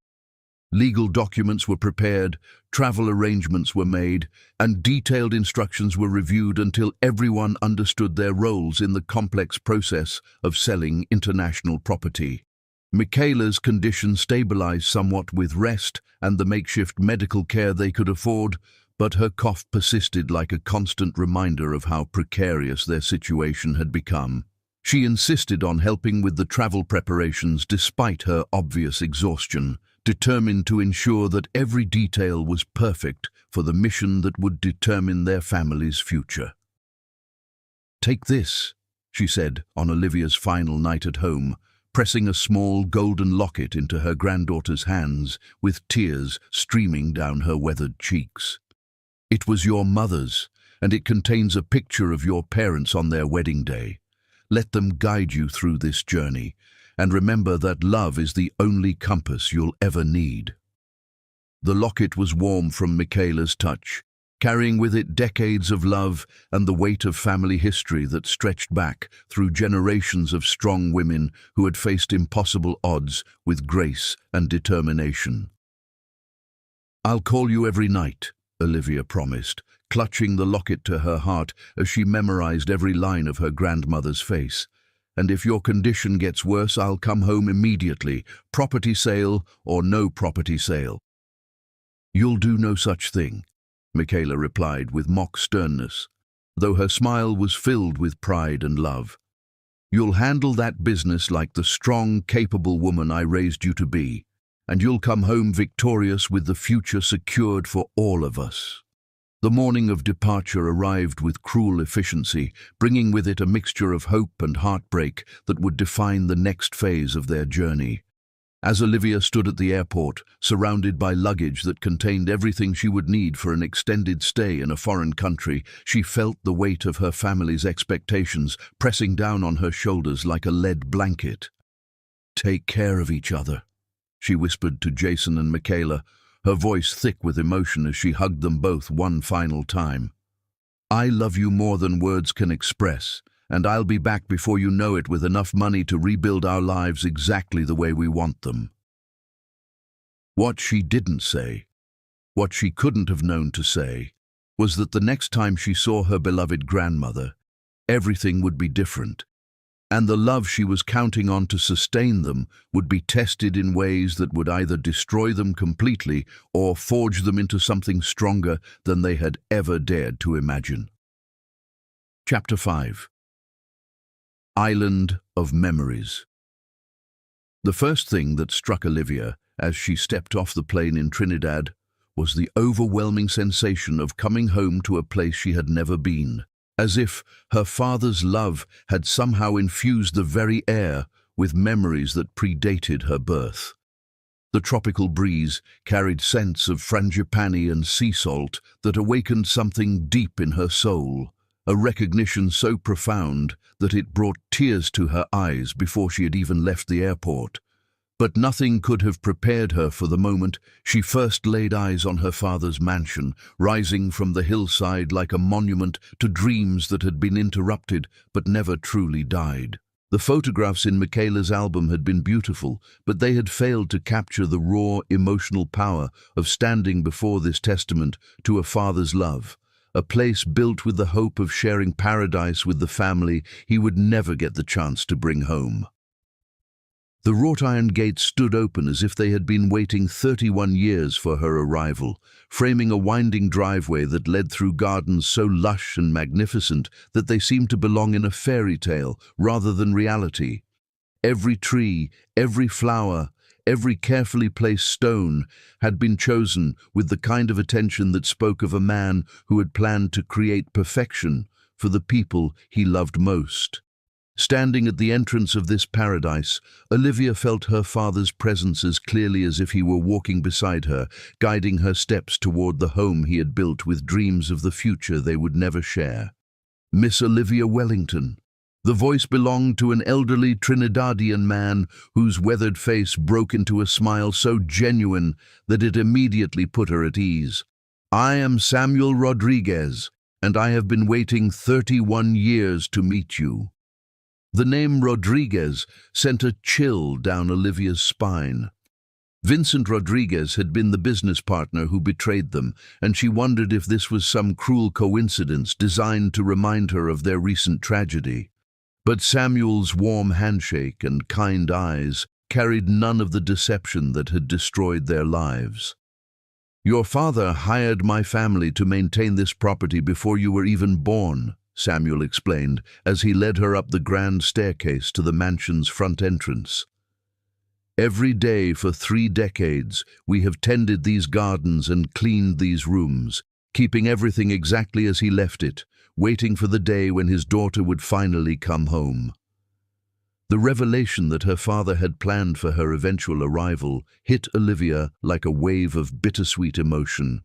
Legal documents were prepared, travel arrangements were made, and detailed instructions were reviewed until everyone understood their roles in the complex process of selling international property. Michaela's condition stabilized somewhat with rest and the makeshift medical care they could afford, but her cough persisted like a constant reminder of how precarious their situation had become. She insisted on helping with the travel preparations despite her obvious exhaustion, determined to ensure that every detail was perfect for the mission that would determine their family's future. "Take this," she said on Olivia's final night at home, pressing a small golden locket into her granddaughter's hands with tears streaming down her weathered cheeks. "It was your mother's, and it contains a picture of your parents on their wedding day. Let them guide you through this journey, and remember that love is the only compass you'll ever need." The locket was warm from Michaela's touch, carrying with it decades of love and the weight of family history that stretched back through generations of strong women who had faced impossible odds with grace and determination. "I'll call you every night," Olivia promised, clutching the locket to her heart as she memorized every line of her grandmother's face. "And if your condition gets worse, I'll come home immediately, property sale or no property sale." "You'll do no such thing," Michaela replied with mock sternness, though her smile was filled with pride and love. "You'll handle that business like the strong, capable woman I raised you to be, and you'll come home victorious with the future secured for all of us." The morning of departure arrived with cruel efficiency, bringing with it a mixture of hope and heartbreak that would define the next phase of their journey. As Olivia stood at the airport, surrounded by luggage that contained everything she would need for an extended stay in a foreign country, she felt the weight of her family's expectations pressing down on her shoulders like a lead blanket. "Take care of each other," she whispered to Jason and Michaela, her voice thick with emotion as she hugged them both one final time. "I love you more than words can express, and I'll be back before you know it with enough money to rebuild our lives exactly the way we want them." What she didn't say, what she couldn't have known to say, was that the next time she saw her beloved grandmother, everything would be different, and the love she was counting on to sustain them would be tested in ways that would either destroy them completely or forge them into something stronger than they had ever dared to imagine. Chapter 5. Island of Memories. The first thing that struck Olivia as she stepped off the plane in Trinidad was the overwhelming sensation of coming home to a place she had never been, as if her father's love had somehow infused the very air with memories that predated her birth. The tropical breeze carried scents of frangipani and sea salt that awakened something deep in her soul, a recognition so profound that it brought tears to her eyes before she had even left the airport. But nothing could have prepared her for the moment she first laid eyes on her father's mansion, rising from the hillside like a monument to dreams that had been interrupted but never truly died. The photographs in Michaela's album had been beautiful, but they had failed to capture the raw, emotional power of standing before this testament to a father's love, a place built with the hope of sharing paradise with the family he would never get the chance to bring home. The wrought iron gates stood open as if they had been waiting 31 years for her arrival, framing a winding driveway that led through gardens so lush and magnificent that they seemed to belong in a fairy tale rather than reality. Every tree, every flower, every carefully placed stone had been chosen with the kind of attention that spoke of a man who had planned to create perfection for the people he loved most. Standing at the entrance of this paradise, Olivia felt her father's presence as clearly as if he were walking beside her, guiding her steps toward the home he had built with dreams of the future they would never share. Miss Olivia Wellington. The voice belonged to an elderly Trinidadian man whose weathered face broke into a smile so genuine that it immediately put her at ease. "I am Samuel Rodriguez, and I have been waiting 31 years to meet you." The name Rodriguez sent a chill down Olivia's spine. Vincent Rodriguez had been the business partner who betrayed them, and she wondered if this was some cruel coincidence designed to remind her of their recent tragedy. But Samuel's warm handshake and kind eyes carried none of the deception that had destroyed their lives. "Your father hired my family to maintain this property before you were even born," Samuel explained as he led her up the grand staircase to the mansion's front entrance. "Every day for 3 decades, we have tended these gardens and cleaned these rooms, keeping everything exactly as he left it, waiting for the day when his daughter would finally come home." The revelation that her father had planned for her eventual arrival hit Olivia like a wave of bittersweet emotion.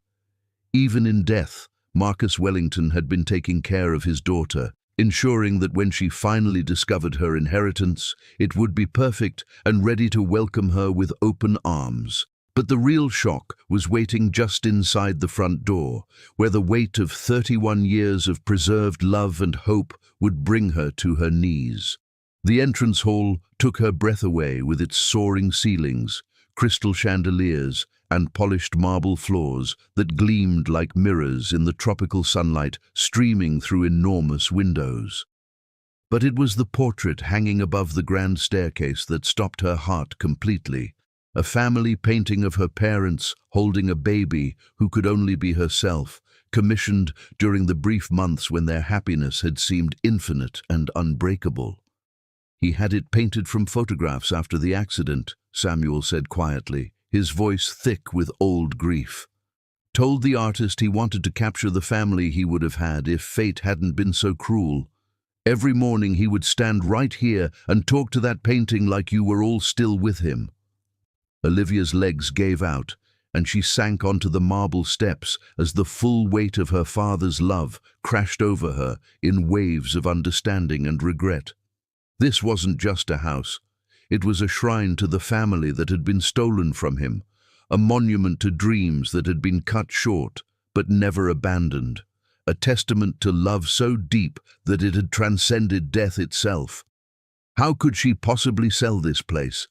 Even in death, Marcus Wellington had been taking care of his daughter, ensuring that when she finally discovered her inheritance, it would be perfect and ready to welcome her with open arms. But the real shock was waiting just inside the front door, where the weight of 31 years of preserved love and hope would bring her to her knees. The entrance hall took her breath away with its soaring ceilings, crystal chandeliers, and polished marble floors that gleamed like mirrors in the tropical sunlight streaming through enormous windows. But it was the portrait hanging above the grand staircase that stopped her heart completely, a family painting of her parents holding a baby who could only be herself, commissioned during the brief months when their happiness had seemed infinite and unbreakable. "He had it painted from photographs after the accident," Samuel said quietly, his voice thick with old grief. "Told the artist he wanted to capture the family he would have had if fate hadn't been so cruel. Every morning he would stand right here and talk to that painting like you were all still with him." Olivia's legs gave out, and she sank onto the marble steps as the full weight of her father's love crashed over her in waves of understanding and regret. This wasn't just a house. It was a shrine to the family that had been stolen from him, a monument to dreams that had been cut short but never abandoned, a testament to love so deep that it had transcended death itself. How could she possibly sell this place?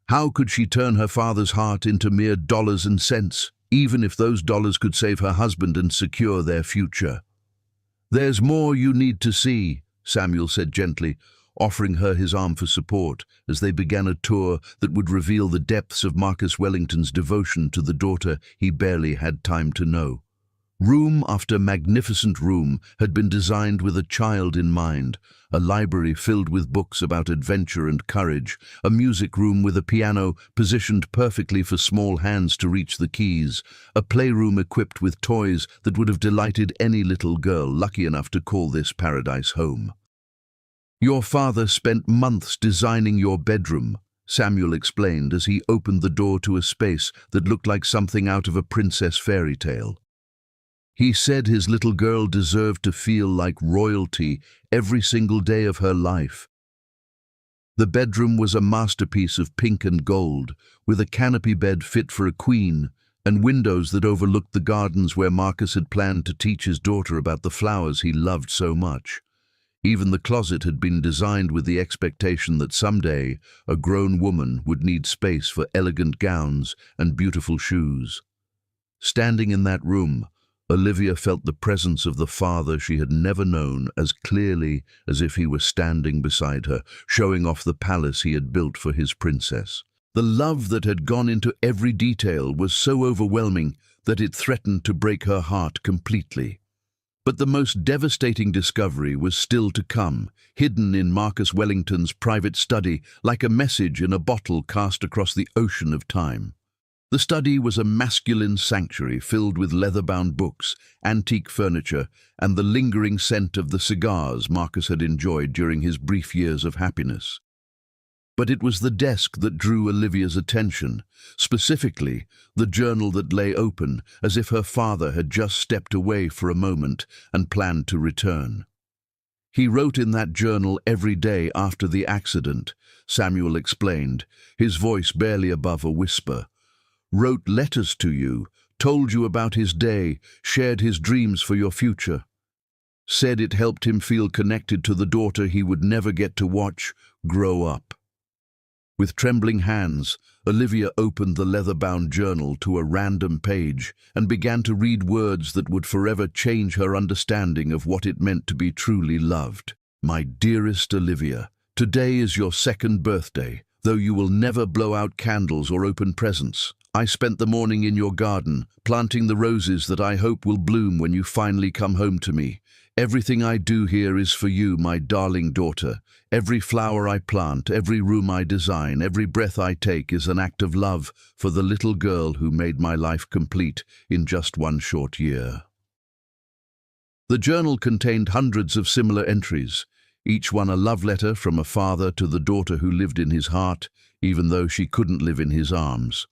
How could she turn her father's heart into mere dollars and cents, even if those dollars could save her husband and secure their future? "There's more you need to see," Samuel said gently, offering her his arm for support as they began a tour that would reveal the depths of Marcus Wellington's devotion to the daughter he barely had time to know. Room after magnificent room had been designed with a child in mind, a library filled with books about adventure and courage, a music room with a piano positioned perfectly for small hands to reach the keys, a playroom equipped with toys that would have delighted any little girl lucky enough to call this paradise home. "Your father spent months designing your bedroom," Samuel explained as he opened the door to a space that looked like something out of a princess fairy tale. He said his little girl deserved to feel like royalty every single day of her life. The bedroom was a masterpiece of pink and gold, with a canopy bed fit for a queen and windows that overlooked the gardens where Marcus had planned to teach his daughter about the flowers he loved so much. Even the closet had been designed with the expectation that someday a grown woman would need space for elegant gowns and beautiful shoes. Standing in that room, Olivia felt the presence of the father she had never known as clearly as if he were standing beside her, showing off the palace he had built for his princess. The love that had gone into every detail was so overwhelming that it threatened to break her heart completely. But the most devastating discovery was still to come, hidden in Marcus Wellington's private study like a message in a bottle cast across the ocean of time. The study was a masculine sanctuary filled with leather-bound books, antique furniture, and the lingering scent of the cigars Marcus had enjoyed during his brief years of happiness. But it was the desk that drew Olivia's attention, specifically the journal that lay open, as if her father had just stepped away for a moment and planned to return. He wrote in that journal every day after the accident, Samuel explained, his voice barely above a whisper. Wrote letters to you, told you about his day, shared his dreams for your future. Said it helped him feel connected to the daughter he would never get to watch grow up. With trembling hands, Olivia opened the leather-bound journal to a random page and began to read words that would forever change her understanding of what it meant to be truly loved. My dearest Olivia, today is your 2nd birthday, though you will never blow out candles or open presents. I spent the morning in your garden, planting the roses that I hope will bloom when you finally come home to me. Everything I do here is for you, my darling daughter. Every flower I plant, every room I design, every breath I take is an act of love for the little girl who made my life complete in just one short year. The journal contained hundreds of similar entries, each one a love letter from a father to the daughter who lived in his heart, even though she couldn't live in his arms.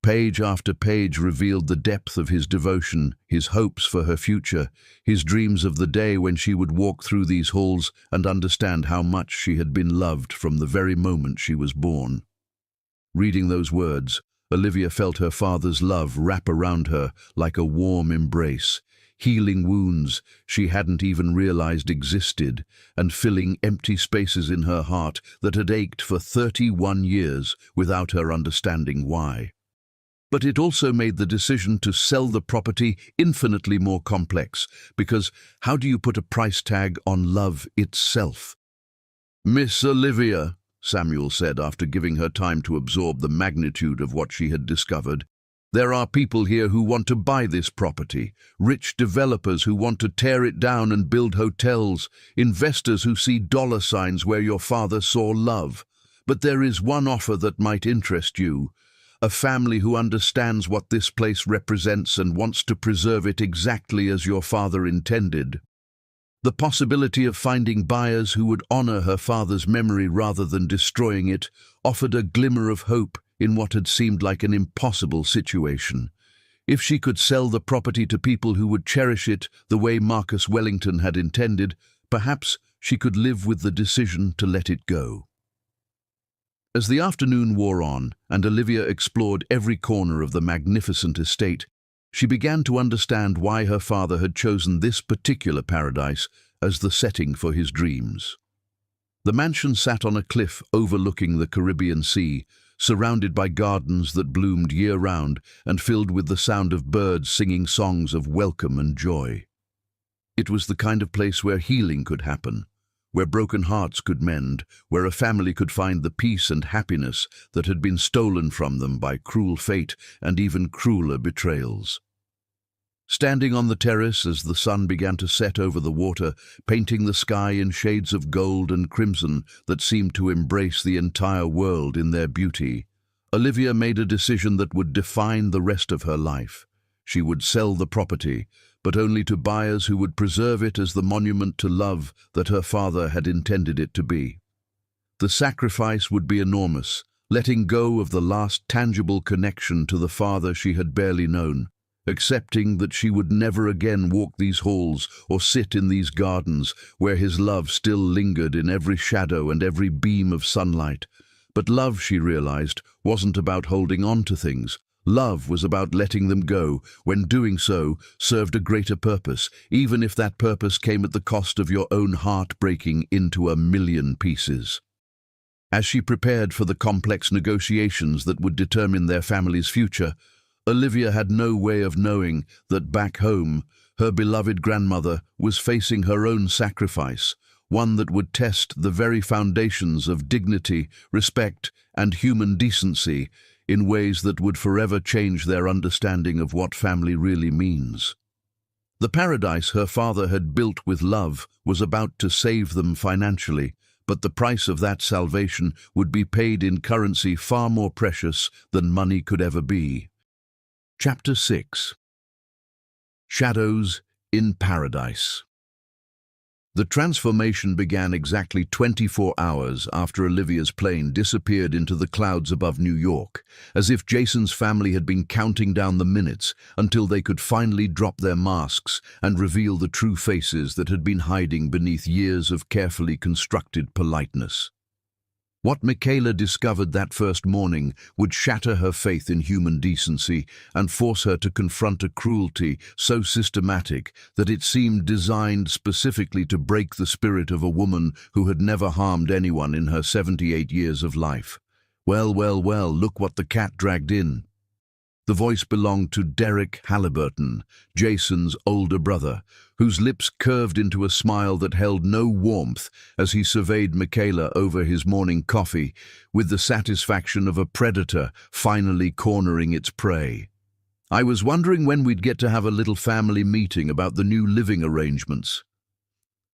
Page after page revealed the depth of his devotion, his hopes for her future, his dreams of the day when she would walk through these halls and understand how much she had been loved from the very moment she was born. Reading those words, Olivia felt her father's love wrap around her like a warm embrace, healing wounds she hadn't even realized existed and filling empty spaces in her heart that had ached for 31 years without her understanding why. But it also made the decision to sell the property infinitely more complex, because how do you put a price tag on love itself? Miss Olivia, Samuel said after giving her time to absorb the magnitude of what she had discovered, there are people here who want to buy this property, rich developers who want to tear it down and build hotels, investors who see dollar signs where your father saw love. But there is one offer that might interest you. A family who understands what this place represents and wants to preserve it exactly as your father intended. The possibility of finding buyers who would honor her father's memory rather than destroying it offered a glimmer of hope in what had seemed like an impossible situation. If she could sell the property to people who would cherish it the way Marcus Wellington had intended, perhaps she could live with the decision to let it go. As the afternoon wore on and Olivia explored every corner of the magnificent estate, she began to understand why her father had chosen this particular paradise as the setting for his dreams. The mansion sat on a cliff overlooking the Caribbean Sea, surrounded by gardens that bloomed year-round and filled with the sound of birds singing songs of welcome and joy. It was the kind of place where healing could happen, where broken hearts could mend, where a family could find the peace and happiness that had been stolen from them by cruel fate and even crueler betrayals. Standing on the terrace as the sun began to set over the water, painting the sky in shades of gold and crimson that seemed to embrace the entire world in their beauty, Olivia made a decision that would define the rest of her life. She would sell the property, but only to buyers who would preserve it as the monument to love that her father had intended it to be. The sacrifice would be enormous, letting go of the last tangible connection to the father she had barely known, accepting that she would never again walk these halls or sit in these gardens where his love still lingered in every shadow and every beam of sunlight. But love, she realized, wasn't about holding on to things. Love was about letting them go, when doing so served a greater purpose, even if that purpose came at the cost of your own heart breaking into a million pieces. As she prepared for the complex negotiations that would determine their family's future, Olivia had no way of knowing that back home, her beloved grandmother was facing her own sacrifice, one that would test the very foundations of dignity, respect, and human decency in ways that would forever change their understanding of what family really means. The paradise her father had built with love was about to save them financially, but the price of that salvation would be paid in currency far more precious than money could ever be. Chapter 6. Shadows in Paradise. The transformation began exactly 24 hours after Olivia's plane disappeared into the clouds above New York, as if Jason's family had been counting down the minutes until they could finally drop their masks and reveal the true faces that had been hiding beneath years of carefully constructed politeness. What Michaela discovered that first morning would shatter her faith in human decency and force her to confront a cruelty so systematic that it seemed designed specifically to break the spirit of a woman who had never harmed anyone in her 78 years of life. Well, look what the cat dragged in. The voice belonged to Derek Halliburton, Jason's older brother, whose lips curved into a smile that held no warmth as he surveyed Michaela over his morning coffee with the satisfaction of a predator finally cornering its prey. "I was wondering when we'd get to have a little family meeting about the new living arrangements."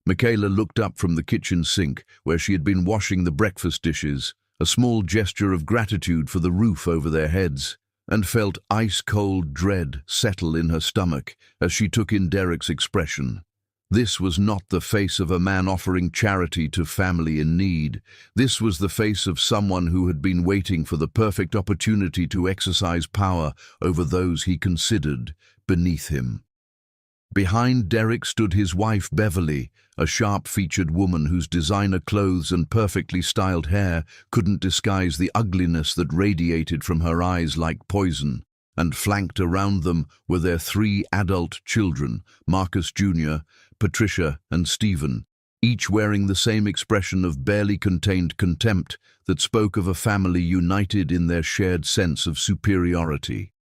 Michaela looked up from the kitchen sink where she had been washing the breakfast dishes, a small gesture of gratitude for the roof over their heads, and felt ice-cold dread settle in her stomach as she took in Derek's expression. This was not the face of a man offering charity to family in need. This was the face of someone who had been waiting for the perfect opportunity to exercise power over those he considered beneath him. Behind Derek stood his wife Beverly, a sharp-featured woman whose designer clothes and perfectly styled hair couldn't disguise the ugliness that radiated from her eyes like poison, and flanked around them were their 3 adult children, Marcus Jr., Patricia, and Stephen, each wearing the same expression of barely contained contempt that spoke of a family united in their shared sense of superiority.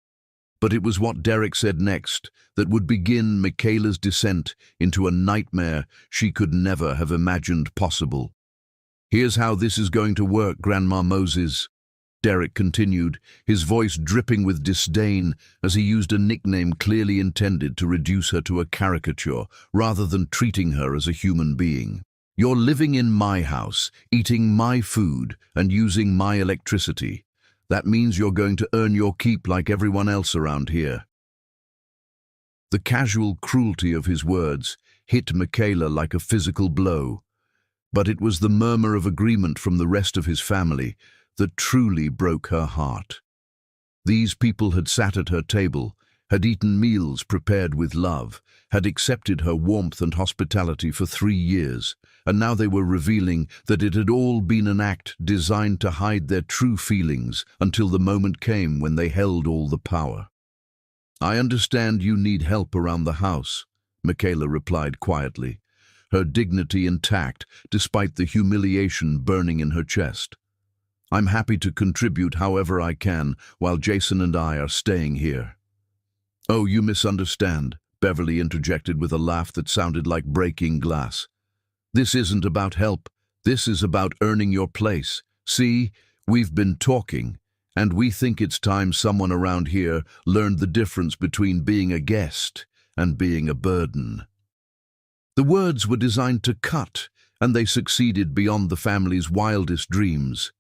But it was what Derek said next that would begin Michaela's descent into a nightmare she could never have imagined possible. "Here's how this is going to work, Grandma Moses," Derek continued, his voice dripping with disdain as he used a nickname clearly intended to reduce her to a caricature rather than treating her as a human being. "You're living in my house, eating my food, and using my electricity. That means you're going to earn your keep like everyone else around here." The casual cruelty of his words hit Michaela like a physical blow, but it was the murmur of agreement from the rest of his family that truly broke her heart. These people had sat at her table, had eaten meals prepared with love, had accepted her warmth and hospitality for 3 years, and now they were revealing that it had all been an act designed to hide their true feelings until the moment came when they held all the power. "I understand you need help around the house," Michaela replied quietly, her dignity intact despite the humiliation burning in her chest. "I'm happy to contribute however I can while Jason and I are staying here." "Oh, you misunderstand," Beverly interjected with a laugh that sounded like breaking glass. "This isn't about help. This is about earning your place. See, we've been talking, and we think it's time someone around here learned the difference between being a guest and being a burden." The words were designed to cut, and they succeeded beyond the family's wildest dreams.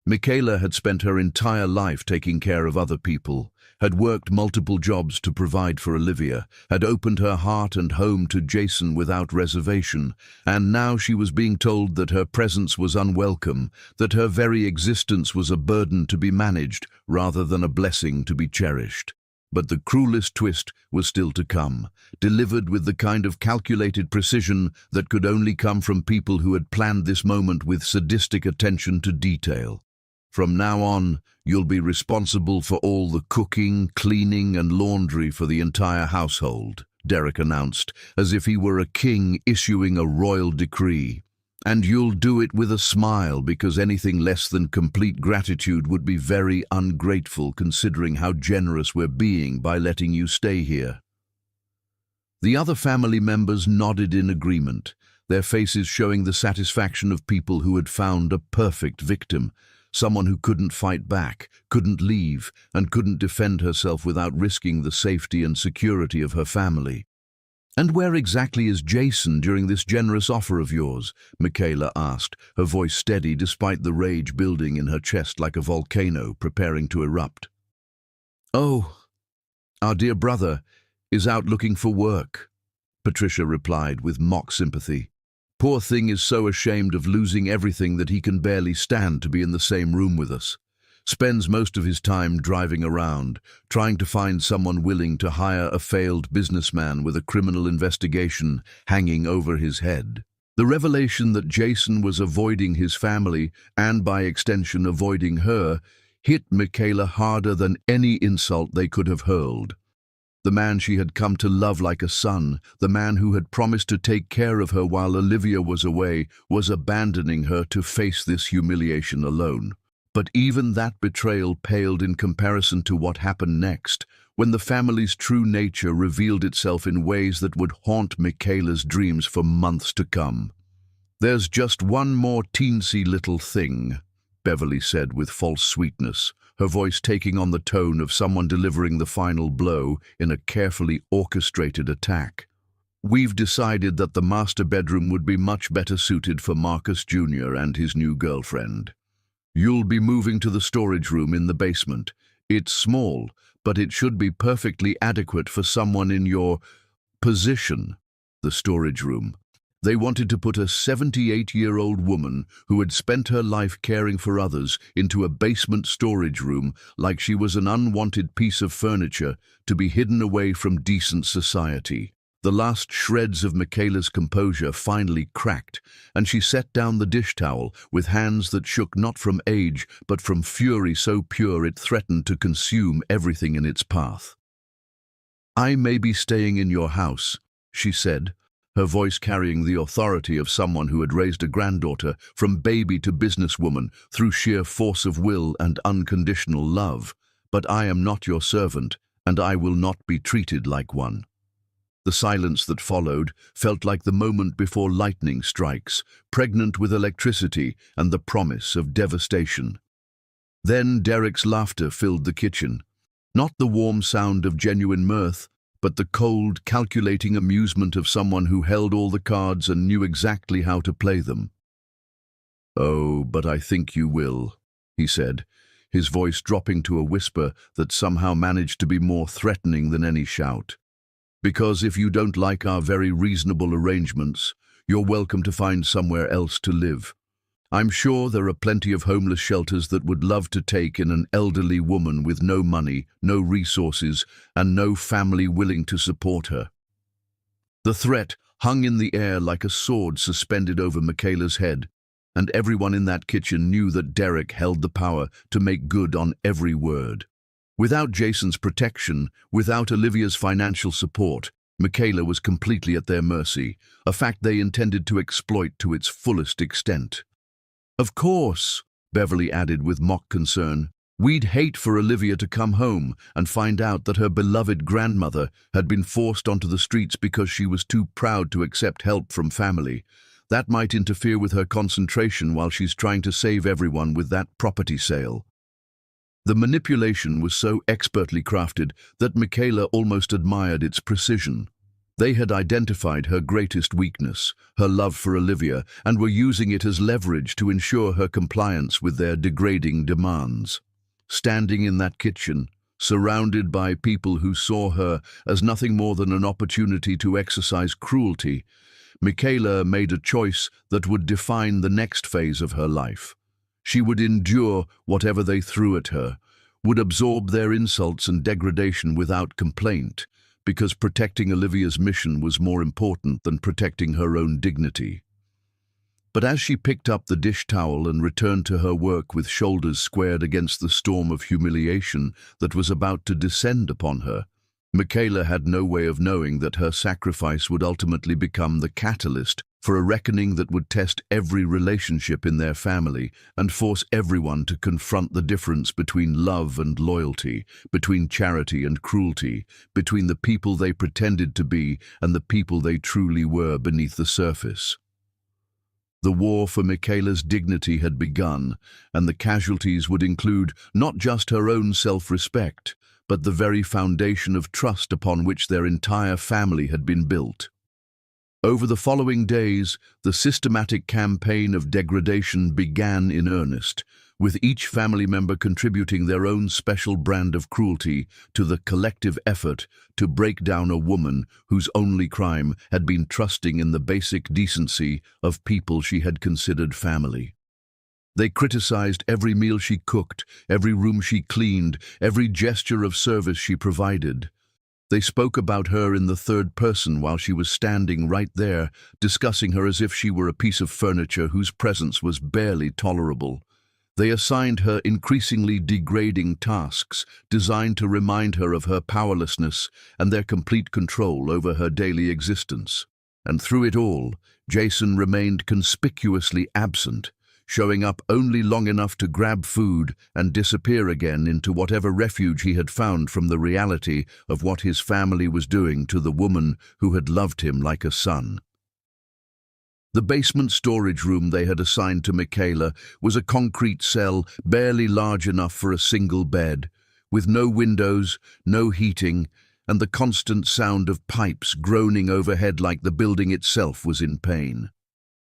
Michaela had spent her entire life taking care of other people, had worked multiple jobs to provide for Olivia, had opened her heart and home to Jason without reservation, and now she was being told that her presence was unwelcome, that her very existence was a burden to be managed rather than a blessing to be cherished. But the cruelest twist was still to come, delivered with the kind of calculated precision that could only come from people who had planned this moment with sadistic attention to detail. "From now on, you'll be responsible for all the cooking, cleaning, and laundry for the entire household," Derek announced, as if he were a king issuing a royal decree. "And you'll do it with a smile, because anything less than complete gratitude would be very ungrateful considering how generous we're being by letting you stay here." The other family members nodded in agreement, their faces showing the satisfaction of people who had found a perfect victim, someone who couldn't fight back, couldn't leave, and couldn't defend herself without risking the safety and security of her family. "And where exactly is Jason during this generous offer of yours?" Michaela asked, her voice steady despite the rage building in her chest like a volcano preparing to erupt. "Oh, our dear brother is out looking for work," Patricia replied with mock sympathy. "Poor thing is so ashamed of losing everything that he can barely stand to be in the same room with us. Spends most of his time driving around, trying to find someone willing to hire a failed businessman with a criminal investigation hanging over his head." The revelation that Jason was avoiding his family, and by extension avoiding her, hit Michaela harder than any insult they could have hurled. The man she had come to love like a son, the man who had promised to take care of her while Olivia was away, was abandoning her to face this humiliation alone. But even that betrayal paled in comparison to what happened next, when the family's true nature revealed itself in ways that would haunt Michaela's dreams for months to come. "There's just one more teensy little thing," Beverly said with false sweetness, her voice taking on the tone of someone delivering the final blow in a carefully orchestrated attack. "We've decided that the master bedroom would be much better suited for Marcus Jr. and his new girlfriend. You'll be moving to the storage room in the basement. It's small, but it should be perfectly adequate for someone in your position." The storage room. They wanted to put a 78-year-old woman who had spent her life caring for others into a basement storage room like she was an unwanted piece of furniture to be hidden away from decent society. The last shreds of Michaela's composure finally cracked, and she set down the dish towel with hands that shook not from age but from fury so pure it threatened to consume everything in its path. "I may be staying in your house," she said, her voice carrying the authority of someone who had raised a granddaughter from baby to businesswoman through sheer force of will and unconditional love. "But I am not your servant, and I will not be treated like one." The silence that followed felt like the moment before lightning strikes, pregnant with electricity and the promise of devastation. Then Derek's laughter filled the kitchen. Not the warm sound of genuine mirth, but the cold, calculating amusement of someone who held all the cards and knew exactly how to play them. "Oh, but I think you will," he said, his voice dropping to a whisper that somehow managed to be more threatening than any shout. "Because if you don't like our very reasonable arrangements, you're welcome to find somewhere else to live. I'm sure there are plenty of homeless shelters that would love to take in an elderly woman with no money, no resources, and no family willing to support her." The threat hung in the air like a sword suspended over Michaela's head, and everyone in that kitchen knew that Derek held the power to make good on every word. Without Jason's protection, without Olivia's financial support, Michaela was completely at their mercy, a fact they intended to exploit to its fullest extent. "Of course," Beverly added with mock concern, "we'd hate for Olivia to come home and find out that her beloved grandmother had been forced onto the streets because she was too proud to accept help from family. That might interfere with her concentration while she's trying to save everyone with that property sale." The manipulation was so expertly crafted that Michaela almost admired its precision. They had identified her greatest weakness, her love for Olivia, and were using it as leverage to ensure her compliance with their degrading demands. Standing in that kitchen, surrounded by people who saw her as nothing more than an opportunity to exercise cruelty, Michaela made a choice that would define the next phase of her life. She would endure whatever they threw at her, would absorb their insults and degradation without complaint, because protecting Olivia's mission was more important than protecting her own dignity. But as she picked up the dish towel and returned to her work with shoulders squared against the storm of humiliation that was about to descend upon her, Michaela had no way of knowing that her sacrifice would ultimately become the catalyst for a reckoning that would test every relationship in their family and force everyone to confront the difference between love and loyalty, between charity and cruelty, between the people they pretended to be and the people they truly were beneath the surface. The war for Michaela's dignity had begun, and the casualties would include not just her own self-respect, but the very foundation of trust upon which their entire family had been built. Over the following days, the systematic campaign of degradation began in earnest, with each family member contributing their own special brand of cruelty to the collective effort to break down a woman whose only crime had been trusting in the basic decency of people she had considered family. They criticized every meal she cooked, every room she cleaned, every gesture of service she provided. They spoke about her in the third person while she was standing right there, discussing her as if she were a piece of furniture whose presence was barely tolerable. They assigned her increasingly degrading tasks designed to remind her of her powerlessness and their complete control over her daily existence. And through it all, Jason remained conspicuously absent, showing up only long enough to grab food and disappear again into whatever refuge he had found from the reality of what his family was doing to the woman who had loved him like a son. The basement storage room they had assigned to Michaela was a concrete cell barely large enough for a single bed, with no windows, no heating, and the constant sound of pipes groaning overhead like the building itself was in pain.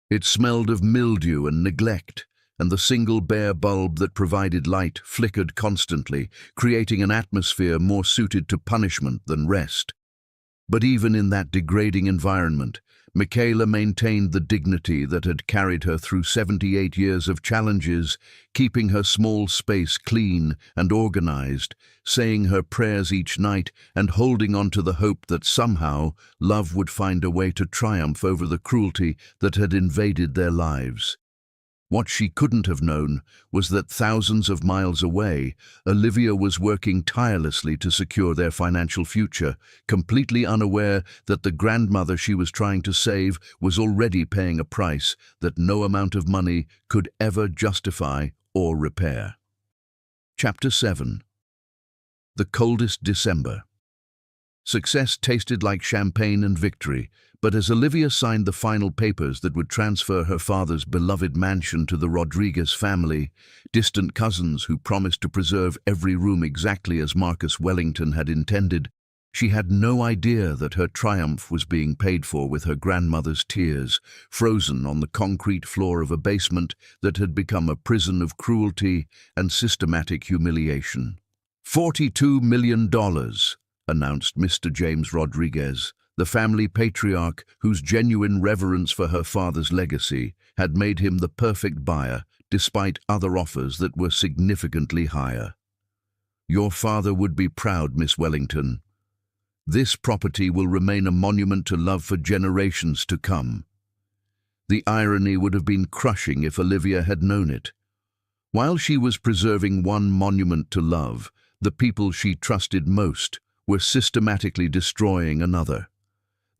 It smelled of mildew and neglect, and the single bare bulb that provided light flickered constantly, creating an atmosphere more suited to punishment than rest. But even in that degrading environment, Michaela maintained the dignity that had carried her through 78 years of challenges, keeping her small space clean and organized, saying her prayers each night and holding on to the hope that somehow love would find a way to triumph over the cruelty that had invaded their lives. What she couldn't have known was that thousands of miles away, Olivia was working tirelessly to secure their financial future, completely unaware that the grandmother she was trying to save was already paying a price that no amount of money could ever justify or repair. Chapter 7. The Coldest December. Success tasted like champagne and victory, but as Olivia signed the final papers that would transfer her father's beloved mansion to the Rodriguez family, distant cousins who promised to preserve every room exactly as Marcus Wellington had intended, she had no idea that her triumph was being paid for with her grandmother's tears, frozen on the concrete floor of a basement that had become a prison of cruelty and systematic humiliation. $42 million, announced Mr. James Rodriguez, the family patriarch whose genuine reverence for her father's legacy had made him the perfect buyer despite other offers that were significantly higher. Your father would be proud, Miss Wellington. This property will remain a monument to love for generations to come. The irony would have been crushing if Olivia had known it. While she was preserving one monument to love, the people she trusted most were systematically destroying another.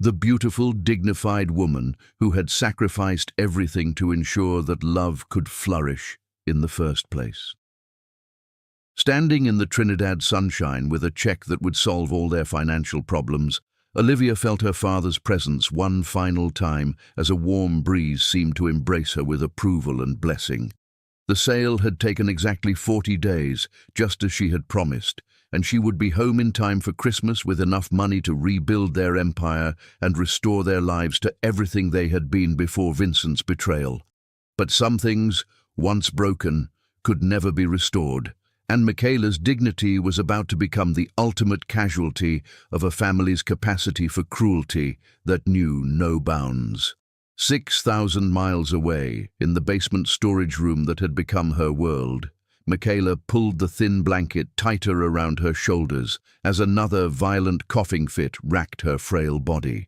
The beautiful, dignified woman who had sacrificed everything to ensure that love could flourish in the first place. Standing in the Trinidad sunshine with a check that would solve all their financial problems, Olivia felt her father's presence one final time as a warm breeze seemed to embrace her with approval and blessing. The sale had taken exactly 40 days, just as she had promised, and she would be home in time for Christmas with enough money to rebuild their empire and restore their lives to everything they had been before Vincent's betrayal. But some things, once broken, could never be restored, and Michaela's dignity was about to become the ultimate casualty of a family's capacity for cruelty that knew no bounds. 6,000 miles away, in the basement storage room that had become her world, Michaela pulled the thin blanket tighter around her shoulders as another violent coughing fit racked her frail body.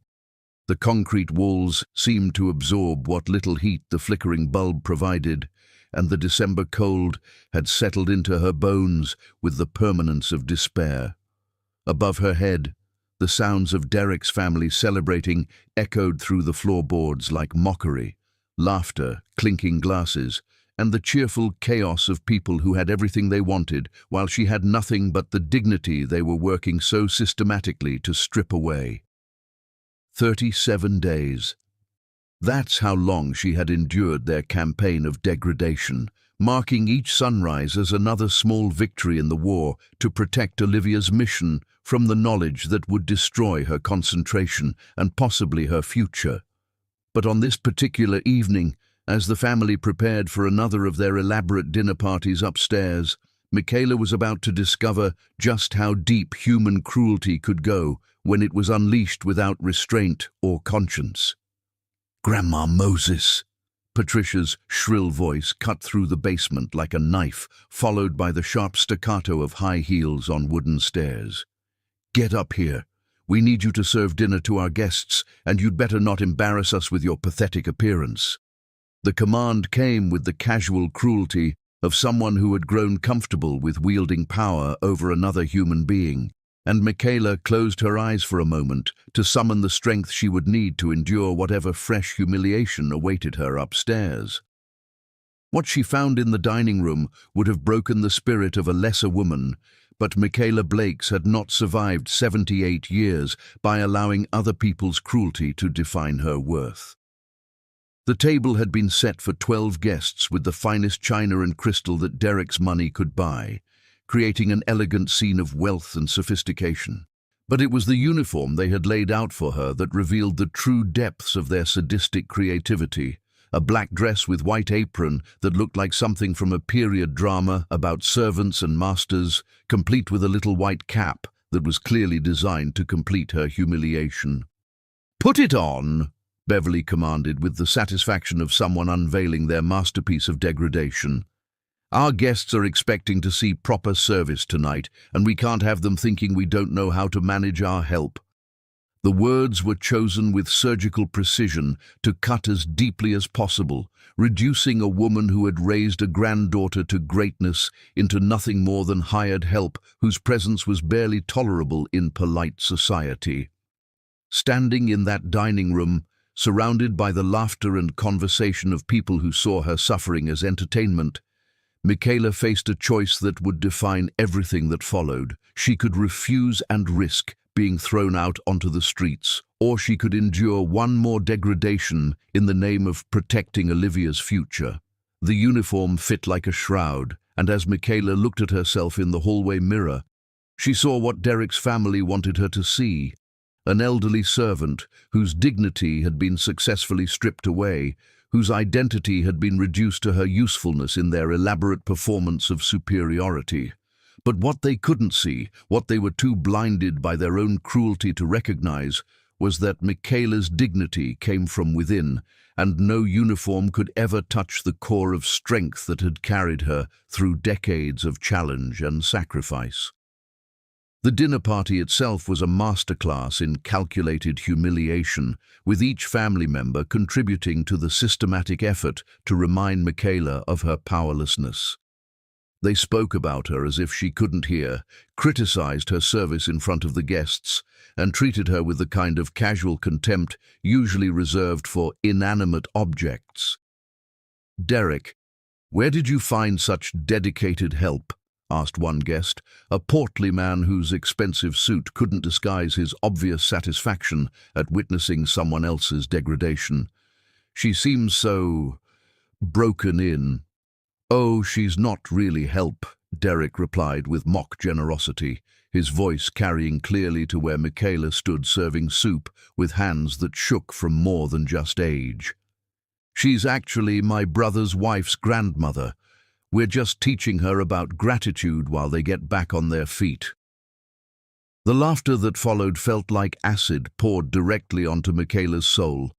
The concrete walls seemed to absorb what little heat the flickering bulb provided, and the December cold had settled into her bones with the permanence of despair. Above her head, the sounds of Derek's family celebrating echoed through the floorboards like mockery, laughter, clinking glasses, and the cheerful chaos of people who had everything they wanted, while she had nothing but the dignity they were working so systematically to strip away. 37 days. That's how long she had endured their campaign of degradation, marking each sunrise as another small victory in the war to protect Olivia's mission from the knowledge that would destroy her concentration and possibly her future. But on this particular evening, as the family prepared for another of their elaborate dinner parties upstairs, Michaela was about to discover just how deep human cruelty could go when it was unleashed without restraint or conscience. "Grandma Moses!" Patricia's shrill voice cut through the basement like a knife, followed by the sharp staccato of high heels on wooden stairs. "Get up here. We need you to serve dinner to our guests, and you'd better not embarrass us with your pathetic appearance." The command came with the casual cruelty of someone who had grown comfortable with wielding power over another human being, and Michaela closed her eyes for a moment to summon the strength she would need to endure whatever fresh humiliation awaited her upstairs. What she found in the dining room would have broken the spirit of a lesser woman, but Michaela Blakes had not survived 78 years by allowing other people's cruelty to define her worth. The table had been set for 12 guests with the finest china and crystal that Derek's money could buy, creating an elegant scene of wealth and sophistication. But it was the uniform they had laid out for her that revealed the true depths of their sadistic creativity. A black dress with white apron that looked like something from a period drama about servants and masters, complete with a little white cap that was clearly designed to complete her humiliation. "Put it on!" Beverly commanded with the satisfaction of someone unveiling their masterpiece of degradation. "Our guests are expecting to see proper service tonight, and we can't have them thinking we don't know how to manage our help." The words were chosen with surgical precision to cut as deeply as possible, reducing a woman who had raised a granddaughter to greatness into nothing more than hired help whose presence was barely tolerable in polite society. Standing in that dining room, surrounded by the laughter and conversation of people who saw her suffering as entertainment, Michaela faced a choice that would define everything that followed. She could refuse and risk being thrown out onto the streets, or she could endure one more degradation in the name of protecting Olivia's future. The uniform fit like a shroud, and as Michaela looked at herself in the hallway mirror, she saw what Derek's family wanted her to see: an elderly servant whose dignity had been successfully stripped away, whose identity had been reduced to her usefulness in their elaborate performance of superiority. But what they couldn't see, what they were too blinded by their own cruelty to recognize, was that Michaela's dignity came from within, and no uniform could ever touch the core of strength that had carried her through decades of challenge and sacrifice. The dinner party itself was a masterclass in calculated humiliation, with each family member contributing to the systematic effort to remind Michaela of her powerlessness. They spoke about her as if she couldn't hear, criticized her service in front of the guests, and treated her with the kind of casual contempt usually reserved for inanimate objects. "Derek, where did you find such dedicated help?" asked one guest, a portly man whose expensive suit couldn't disguise his obvious satisfaction at witnessing someone else's degradation. "She seems so broken in." "Oh, she's not really help," Derek replied with mock generosity, his voice carrying clearly to where Michaela stood serving soup with hands that shook from more than just age. "She's actually my brother's wife's grandmother. We're just teaching her about gratitude while they get back on their feet." The laughter that followed felt like acid poured directly onto Michaela's soul,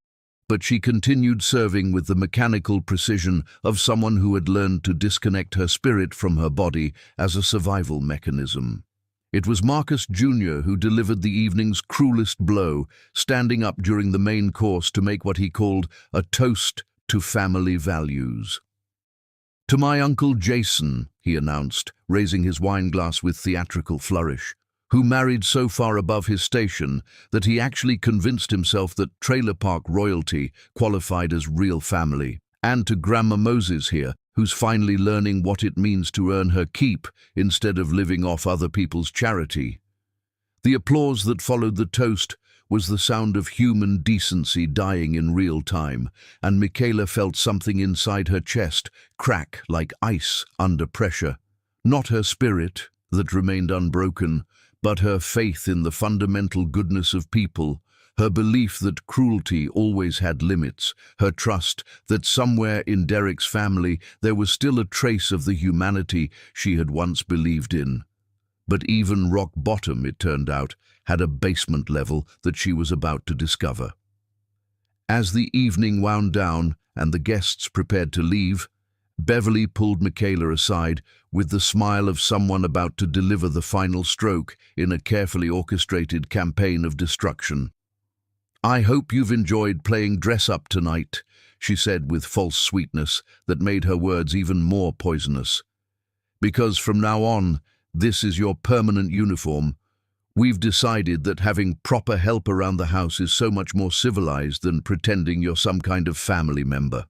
but she continued serving with the mechanical precision of someone who had learned to disconnect her spirit from her body as a survival mechanism. It was Marcus Jr. who delivered the evening's cruelest blow, standing up during the main course to make what he called a toast to family values. "To my Uncle Jason," he announced, raising his wineglass with theatrical flourish, "who married so far above his station that he actually convinced himself that trailer park royalty qualified as real family. And to Grandma Moses here, who's finally learning what it means to earn her keep instead of living off other people's charity." The applause that followed the toast was the sound of human decency dying in real time, and Michaela felt something inside her chest crack like ice under pressure. Not her spirit, that remained unbroken, but her faith in the fundamental goodness of people, her belief that cruelty always had limits, her trust that somewhere in Derek's family there was still a trace of the humanity she had once believed in. But even rock bottom, it turned out, had a basement level that she was about to discover. As the evening wound down and the guests prepared to leave, Beverly pulled Michaela aside with the smile of someone about to deliver the final stroke in a carefully orchestrated campaign of destruction. "I hope you've enjoyed playing dress-up tonight," she said with false sweetness that made her words even more poisonous. "Because from now on, this is your permanent uniform. We've decided that having proper help around the house is so much more civilized than pretending you're some kind of family member."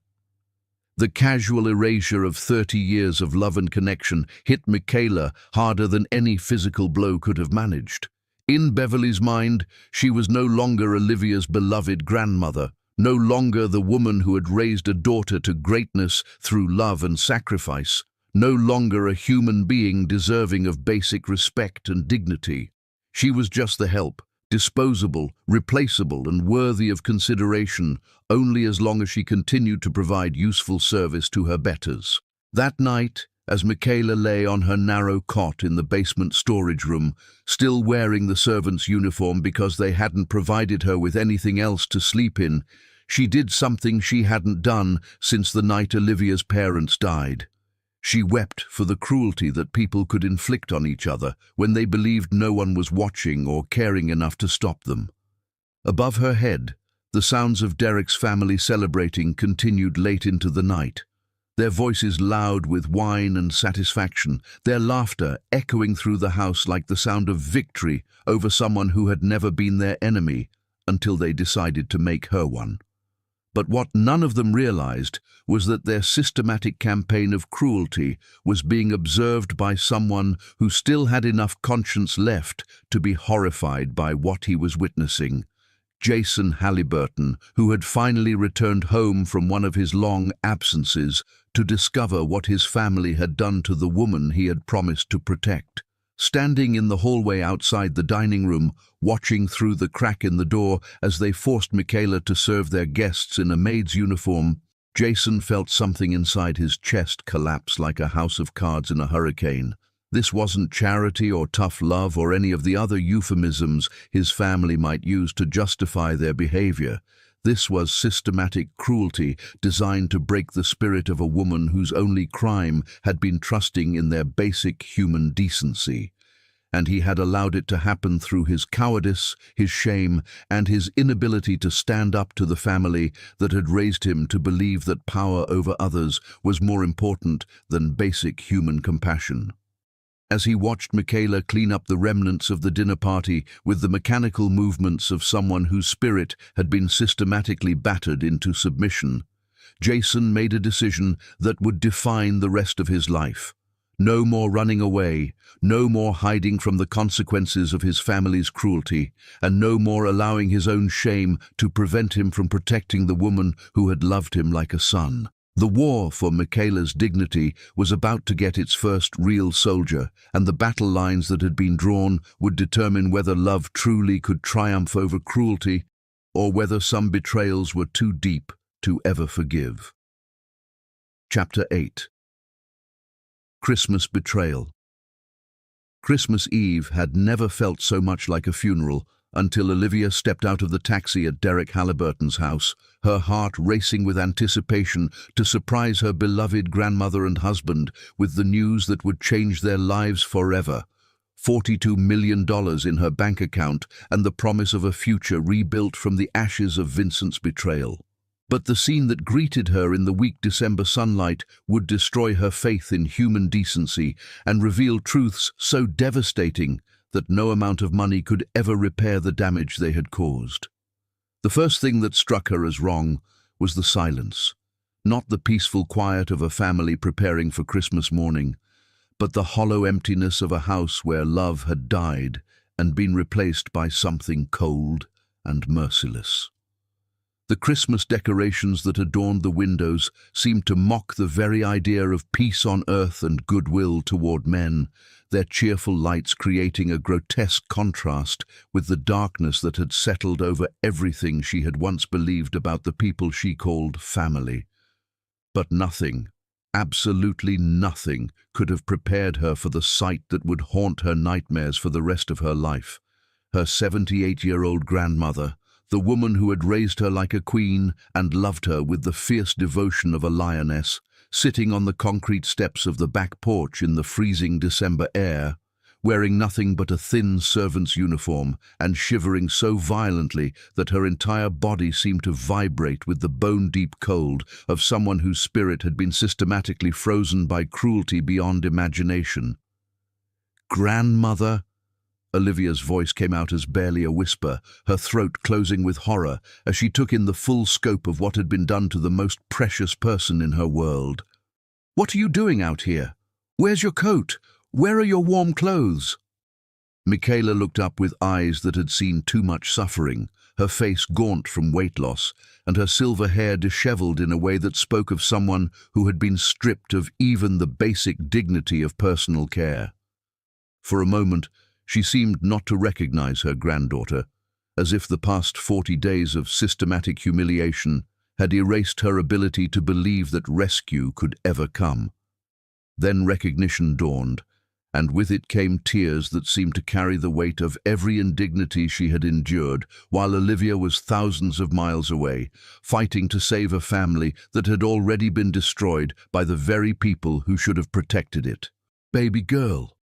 The casual erasure of 30 years of love and connection hit Michaela harder than any physical blow could have managed. In Beverly's mind, she was no longer Olivia's beloved grandmother, no longer the woman who had raised a daughter to greatness through love and sacrifice, no longer a human being deserving of basic respect and dignity. She was just the help, disposable, replaceable, and worthy of consideration only as long as she continued to provide useful service to her betters. That night, as Michaela lay on her narrow cot in the basement storage room, still wearing the servant's uniform because they hadn't provided her with anything else to sleep in, she did something she hadn't done since the night Olivia's parents died. She wept for the cruelty that people could inflict on each other when they believed no one was watching or caring enough to stop them. Above her head, the sounds of Derek's family celebrating continued late into the night, their voices loud with wine and satisfaction, their laughter echoing through the house like the sound of victory over someone who had never been their enemy until they decided to make her one. But what none of them realized was that their systematic campaign of cruelty was being observed by someone who still had enough conscience left to be horrified by what he was witnessing. Jason Halliburton, who had finally returned home from one of his long absences to discover what his family had done to the woman he had promised to protect. Standing in the hallway outside the dining room, watching through the crack in the door as they forced Michaela to serve their guests in a maid's uniform, Jason felt something inside his chest collapse like a house of cards in a hurricane. This wasn't charity or tough love or any of the other euphemisms his family might use to justify their behavior. This was systematic cruelty designed to break the spirit of a woman whose only crime had been trusting in their basic human decency. And he had allowed it to happen through his cowardice, his shame, and his inability to stand up to the family that had raised him to believe that power over others was more important than basic human compassion. As he watched Michaela clean up the remnants of the dinner party with the mechanical movements of someone whose spirit had been systematically battered into submission, Jason made a decision that would define the rest of his life. No more running away, no more hiding from the consequences of his family's cruelty, and no more allowing his own shame to prevent him from protecting the woman who had loved him like a son. The war for Michaela's dignity was about to get its first real soldier, and the battle lines that had been drawn would determine whether love truly could triumph over cruelty, or whether some betrayals were too deep to ever forgive. Chapter 8. Christmas Betrayal. Christmas Eve had never felt so much like a funeral until Olivia stepped out of the taxi at Derek Halliburton's house, her heart racing with anticipation to surprise her beloved grandmother and husband with the news that would change their lives forever. $42 million in her bank account and the promise of a future rebuilt from the ashes of Vincent's betrayal. But the scene that greeted her in the weak December sunlight would destroy her faith in human decency and reveal truths so devastating that no amount of money could ever repair the damage they had caused. The first thing that struck her as wrong was the silence. Not the peaceful quiet of a family preparing for Christmas morning, but the hollow emptiness of a house where love had died and been replaced by something cold and merciless. The Christmas decorations that adorned the windows seemed to mock the very idea of peace on earth and goodwill toward men, their cheerful lights creating a grotesque contrast with the darkness that had settled over everything she had once believed about the people she called family. But nothing, absolutely nothing, could have prepared her for the sight that would haunt her nightmares for the rest of her life. Her 78-year-old grandmother, the woman who had raised her like a queen and loved her with the fierce devotion of a lioness, sitting on the concrete steps of the back porch in the freezing December air, wearing nothing but a thin servant's uniform and shivering so violently that her entire body seemed to vibrate with the bone-deep cold of someone whose spirit had been systematically frozen by cruelty beyond imagination. "Grandmother?" Olivia's voice came out as barely a whisper, her throat closing with horror as she took in the full scope of what had been done to the most precious person in her world. "What are you doing out here? Where's your coat? Where are your warm clothes?" Michaela looked up with eyes that had seen too much suffering, her face gaunt from weight loss, and her silver hair disheveled in a way that spoke of someone who had been stripped of even the basic dignity of personal care. For a moment, she seemed not to recognize her granddaughter, as if the past 40 days of systematic humiliation had erased her ability to believe that rescue could ever come. Then recognition dawned, and with it came tears that seemed to carry the weight of every indignity she had endured, while Olivia was thousands of miles away, fighting to save a family that had already been destroyed by the very people who should have protected it. "Baby girl,"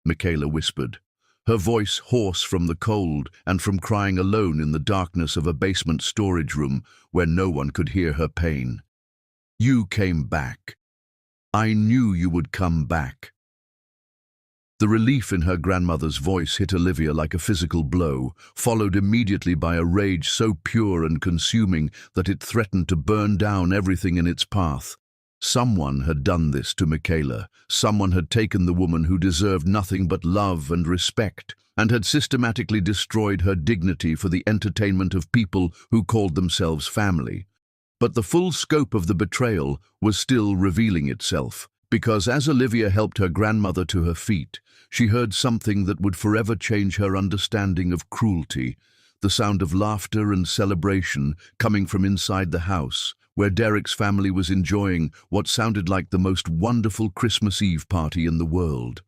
Michaela whispered, her voice hoarse from the cold and from crying alone in the darkness of a basement storage room where no one could hear her pain. "You came back. I knew you would come back." The relief in her grandmother's voice hit Olivia like a physical blow, followed immediately by a rage so pure and consuming that it threatened to burn down everything in its path. Someone had done this to Michaela. Someone had taken the woman who deserved nothing but love and respect, and had systematically destroyed her dignity for the entertainment of people who called themselves family. But the full scope of the betrayal was still revealing itself, because as Olivia helped her grandmother to her feet, she heard something that would forever change her understanding of cruelty, the sound of laughter and celebration coming from inside the house, where Derek's family was enjoying what sounded like the most wonderful Christmas Eve party in the world.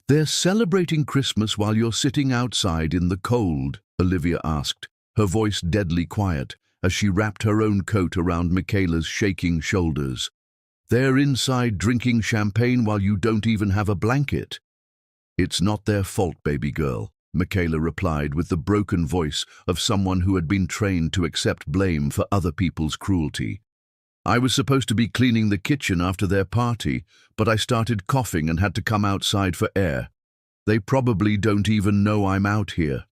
"They're celebrating Christmas while you're sitting outside in the cold?" Olivia asked, her voice deadly quiet, as she wrapped her own coat around Michaela's shaking shoulders. "They're inside drinking champagne while you don't even have a blanket." "It's not their fault, baby girl," Michaela replied with the broken voice of someone who had been trained to accept blame for other people's cruelty. "I was supposed to be cleaning the kitchen after their party, but I started coughing and had to come outside for air. They probably don't even know I'm out here."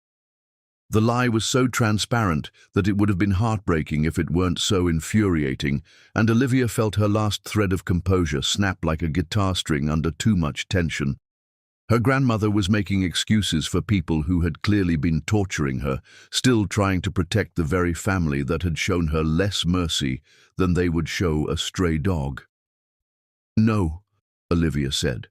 The lie was so transparent that it would have been heartbreaking if it weren't so infuriating, and Olivia felt her last thread of composure snap like a guitar string under too much tension. Her grandmother was making excuses for people who had clearly been torturing her, still trying to protect the very family that had shown her less mercy than they would show a stray dog. "No," Olivia said,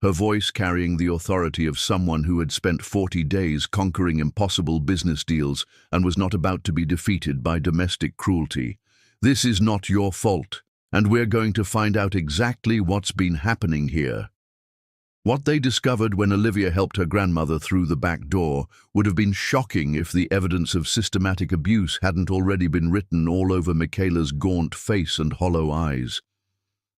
her voice carrying the authority of someone who had spent 40 days conquering impossible business deals and was not about to be defeated by domestic cruelty. "This is not your fault, and we're going to find out exactly what's been happening here." What they discovered when Olivia helped her grandmother through the back door would have been shocking if the evidence of systematic abuse hadn't already been written all over Michaela's gaunt face and hollow eyes.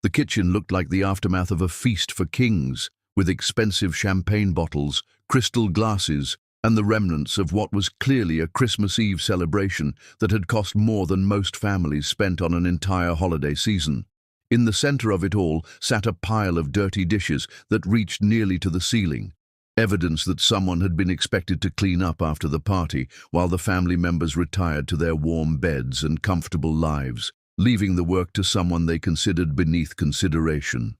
The kitchen looked like the aftermath of a feast for kings, with expensive champagne bottles, crystal glasses, and the remnants of what was clearly a Christmas Eve celebration that had cost more than most families spent on an entire holiday season. In the center of it all sat a pile of dirty dishes that reached nearly to the ceiling, evidence that someone had been expected to clean up after the party while the family members retired to their warm beds and comfortable lives, leaving the work to someone they considered beneath consideration.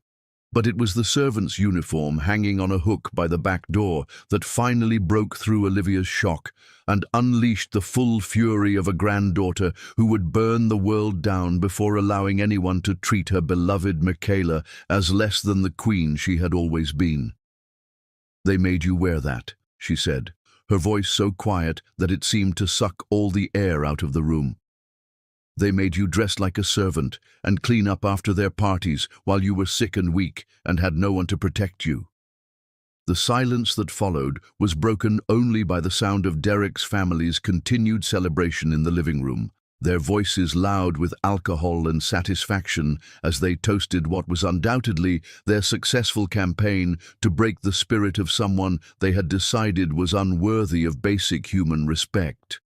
But it was the servant's uniform hanging on a hook by the back door that finally broke through Olivia's shock and unleashed the full fury of a granddaughter who would burn the world down before allowing anyone to treat her beloved Michaela as less than the queen she had always been. "They made you wear that," she said, her voice so quiet that it seemed to suck all the air out of the room. "They made you dress like a servant and clean up after their parties while you were sick and weak and had no one to protect you." The silence that followed was broken only by the sound of Derek's family's continued celebration in the living room, their voices loud with alcohol and satisfaction as they toasted what was undoubtedly their successful campaign to break the spirit of someone they had decided was unworthy of basic human respect.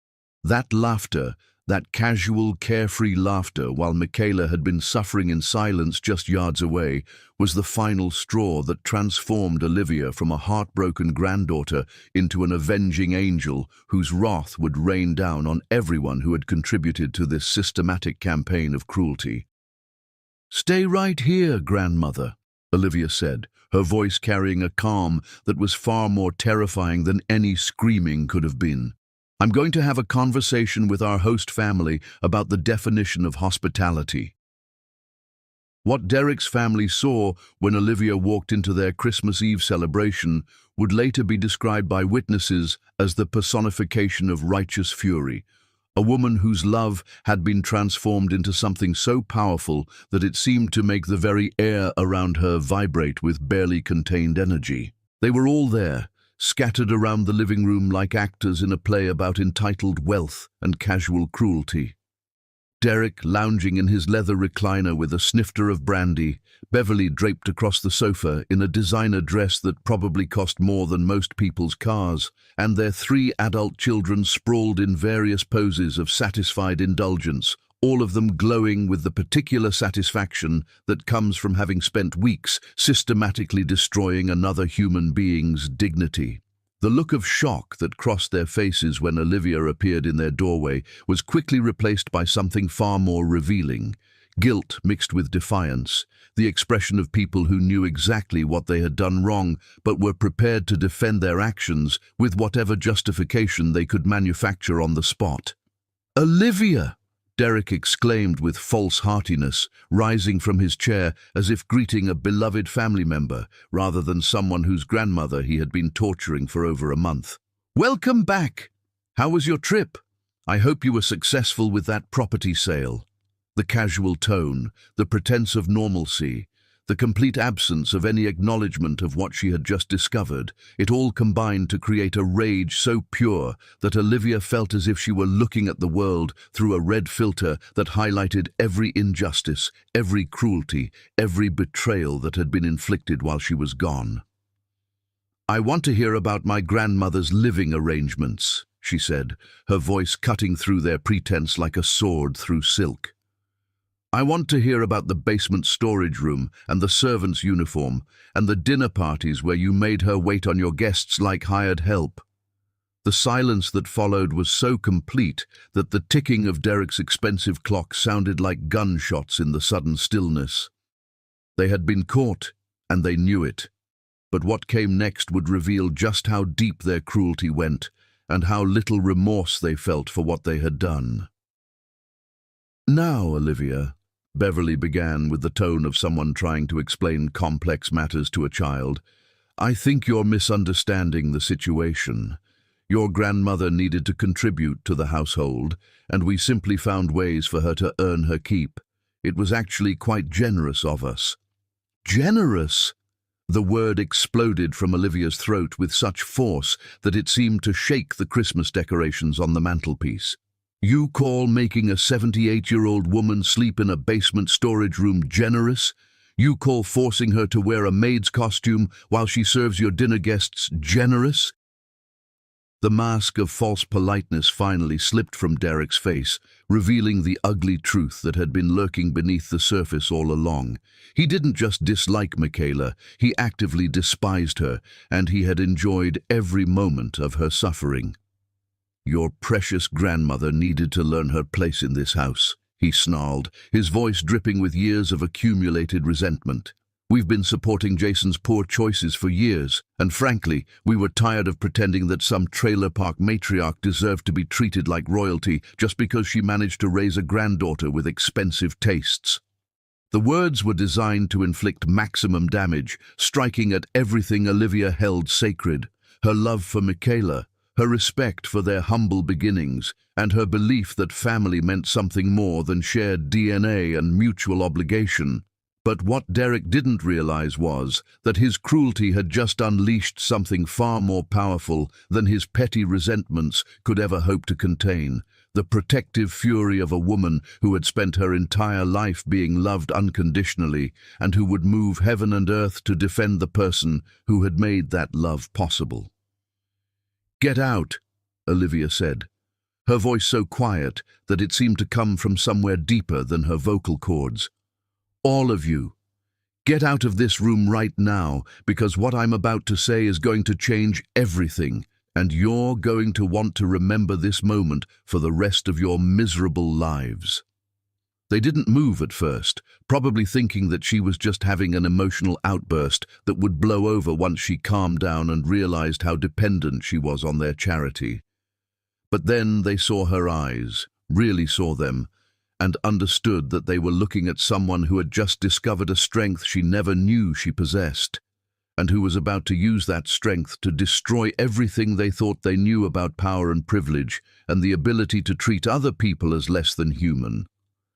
That laughter, that casual, carefree laughter while Michaela had been suffering in silence just yards away, was the final straw that transformed Olivia from a heartbroken granddaughter into an avenging angel whose wrath would rain down on everyone who had contributed to this systematic campaign of cruelty. "Stay right here, grandmother," Olivia said, her voice carrying a calm that was far more terrifying than any screaming could have been. "I'm going to have a conversation with our host family about the definition of hospitality." What Derek's family saw when Olivia walked into their Christmas Eve celebration would later be described by witnesses as the personification of righteous fury, a woman whose love had been transformed into something so powerful that it seemed to make the very air around her vibrate with barely contained energy. They were all there, scattered around the living room like actors in a play about entitled wealth and casual cruelty. Derek lounging in his leather recliner with a snifter of brandy, Beverly draped across the sofa in a designer dress that probably cost more than most people's cars, and their 3 adult children sprawled in various poses of satisfied indulgence, all of them glowing with the particular satisfaction that comes from having spent weeks systematically destroying another human being's dignity. The look of shock that crossed their faces when Olivia appeared in their doorway was quickly replaced by something far more revealing: guilt mixed with defiance, the expression of people who knew exactly what they had done wrong but were prepared to defend their actions with whatever justification they could manufacture on the spot. "Olivia!" Derek exclaimed with false heartiness, rising from his chair as if greeting a beloved family member rather than someone whose grandmother he had been torturing for over a month. "Welcome back! How was your trip? I hope you were successful with that property sale." The casual tone, the pretense of normalcy, the complete absence of any acknowledgement of what she had just discovered, it all combined to create a rage so pure that Olivia felt as if she were looking at the world through a red filter that highlighted every injustice, every cruelty, every betrayal that had been inflicted while she was gone. "I want to hear about my grandmother's living arrangements," she said, her voice cutting through their pretense like a sword through silk. "I want to hear about the basement storage room and the servant's uniform and the dinner parties where you made her wait on your guests like hired help." The silence that followed was so complete that the ticking of Derek's expensive clock sounded like gunshots in the sudden stillness. They had been caught, and they knew it. But what came next would reveal just how deep their cruelty went and how little remorse they felt for what they had done. "Now, Olivia," Beverly began with the tone of someone trying to explain complex matters to a child, "I think you're misunderstanding the situation. Your grandmother needed to contribute to the household, and we simply found ways for her to earn her keep. It was actually quite generous of us." "Generous?" The word exploded from Olivia's throat with such force that it seemed to shake the Christmas decorations on the mantelpiece. You call making a 78-year-old woman sleep in a basement storage room generous? You call forcing her to wear a maid's costume while she serves your dinner guests generous? The mask of false politeness finally slipped from Derek's face, revealing the ugly truth that had been lurking beneath the surface all along. He didn't just dislike Michaela, he actively despised her, and he had enjoyed every moment of her suffering. Your precious grandmother needed to learn her place in this house, he snarled, his voice dripping with years of accumulated resentment. We've been supporting Jason's poor choices for years, and frankly, we were tired of pretending that some trailer park matriarch deserved to be treated like royalty just because she managed to raise a granddaughter with expensive tastes. The words were designed to inflict maximum damage, striking at everything Olivia held sacred: her love for Michaela, her respect for their humble beginnings, and her belief that family meant something more than shared DNA and mutual obligation. But what Derek didn't realize was that his cruelty had just unleashed something far more powerful than his petty resentments could ever hope to contain: the protective fury of a woman who had spent her entire life being loved unconditionally and who would move heaven and earth to defend the person who had made that love possible. "Get out," Olivia said, her voice so quiet that it seemed to come from somewhere deeper than her vocal cords. "All of you, get out of this room right now, because what I'm about to say is going to change everything, and you're going to want to remember this moment for the rest of your miserable lives." They didn't move at first, probably thinking that she was just having an emotional outburst that would blow over once she calmed down and realized how dependent she was on their charity. But then they saw her eyes, really saw them, and understood that they were looking at someone who had just discovered a strength she never knew she possessed, and who was about to use that strength to destroy everything they thought they knew about power and privilege and the ability to treat other people as less than human.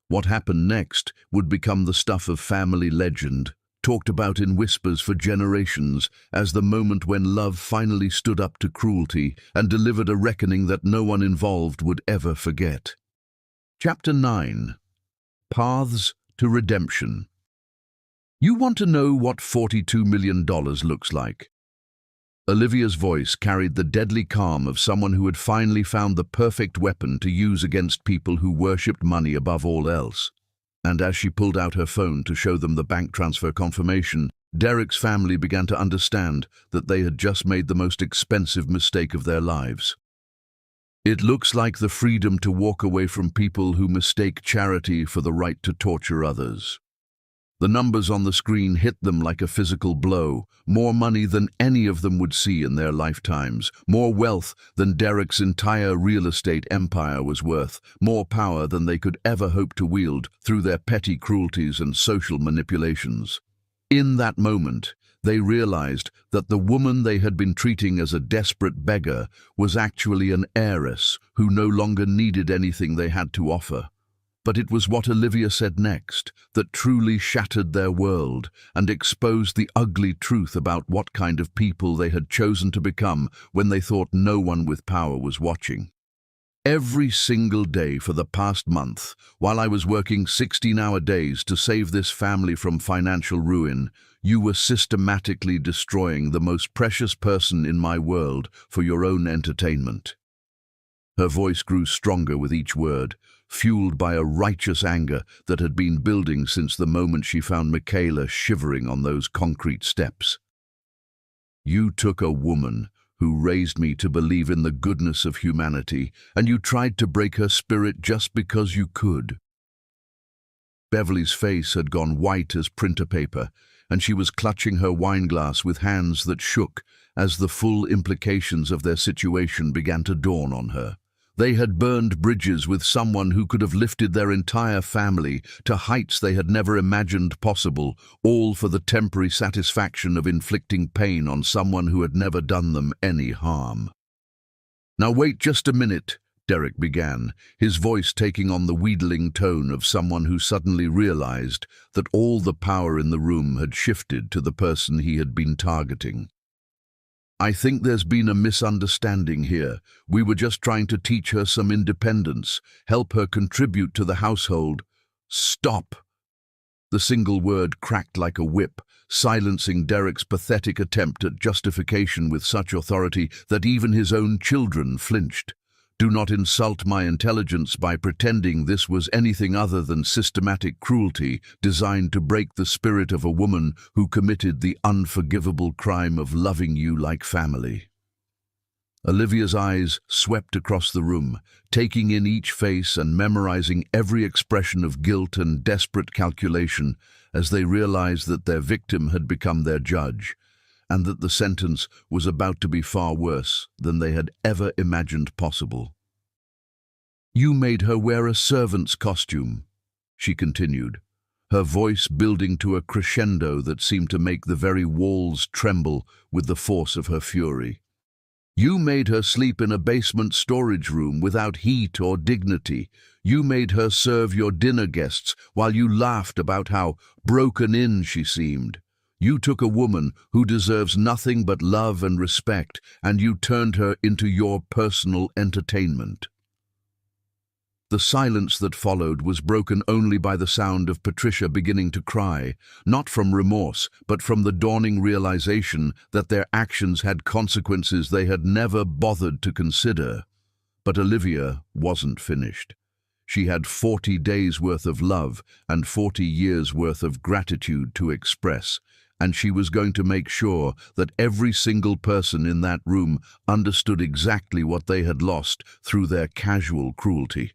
What happened next would become the stuff of family legend, talked about in whispers for generations, as the moment when love finally stood up to cruelty and delivered a reckoning that no one involved would ever forget. Chapter 9. Paths to Redemption. You want to know what $42 million looks like? Olivia's voice carried the deadly calm of someone who had finally found the perfect weapon to use against people who worshipped money above all else. And as she pulled out her phone to show them the bank transfer confirmation, Derek's family began to understand that they had just made the most expensive mistake of their lives. It looks like the freedom to walk away from people who mistake charity for the right to torture others. The numbers on the screen hit them like a physical blow: more money than any of them would see in their lifetimes, more wealth than Derek's entire real estate empire was worth, more power than they could ever hope to wield through their petty cruelties and social manipulations. In that moment, they realized that the woman they had been treating as a desperate beggar was actually an heiress who no longer needed anything they had to offer. But it was what Olivia said next that truly shattered their world and exposed the ugly truth about what kind of people they had chosen to become when they thought no one with power was watching. Every single day for the past month, while I was working 16-hour days to save this family from financial ruin, you were systematically destroying the most precious person in my world for your own entertainment. Her voice grew stronger with each word, fueled by a righteous anger that had been building since the moment she found Michaela shivering on those concrete steps. You took a woman who raised me to believe in the goodness of humanity, and you tried to break her spirit just because you could. Beverly's face had gone white as printer paper, and she was clutching her wineglass with hands that shook as the full implications of their situation began to dawn on her. They had burned bridges with someone who could have lifted their entire family to heights they had never imagined possible, all for the temporary satisfaction of inflicting pain on someone who had never done them any harm. "Now wait just a minute," Derek began, his voice taking on the wheedling tone of someone who suddenly realized that all the power in the room had shifted to the person he had been targeting. "I think there's been a misunderstanding here. We were just trying to teach her some independence, help her contribute to the household." "Stop!" The single word cracked like a whip, silencing Derek's pathetic attempt at justification with such authority that even his own children flinched. "Do not insult my intelligence by pretending this was anything other than systematic cruelty designed to break the spirit of a woman who committed the unforgivable crime of loving you like family." Olivia's eyes swept across the room, taking in each face and memorizing every expression of guilt and desperate calculation as they realized that their victim had become their judge, and that the sentence was about to be far worse than they had ever imagined possible. "You made her wear a servant's costume," she continued, her voice building to a crescendo that seemed to make the very walls tremble with the force of her fury. "You made her sleep in a basement storage room without heat or dignity. You made her serve your dinner guests while you laughed about how broken in she seemed. You took a woman who deserves nothing but love and respect, and you turned her into your personal entertainment." The silence that followed was broken only by the sound of Patricia beginning to cry, not from remorse, but from the dawning realization that their actions had consequences they had never bothered to consider. But Olivia wasn't finished. She had 40 days' worth of love and 40 years' worth of gratitude to express, and she was going to make sure that every single person in that room understood exactly what they had lost through their casual cruelty.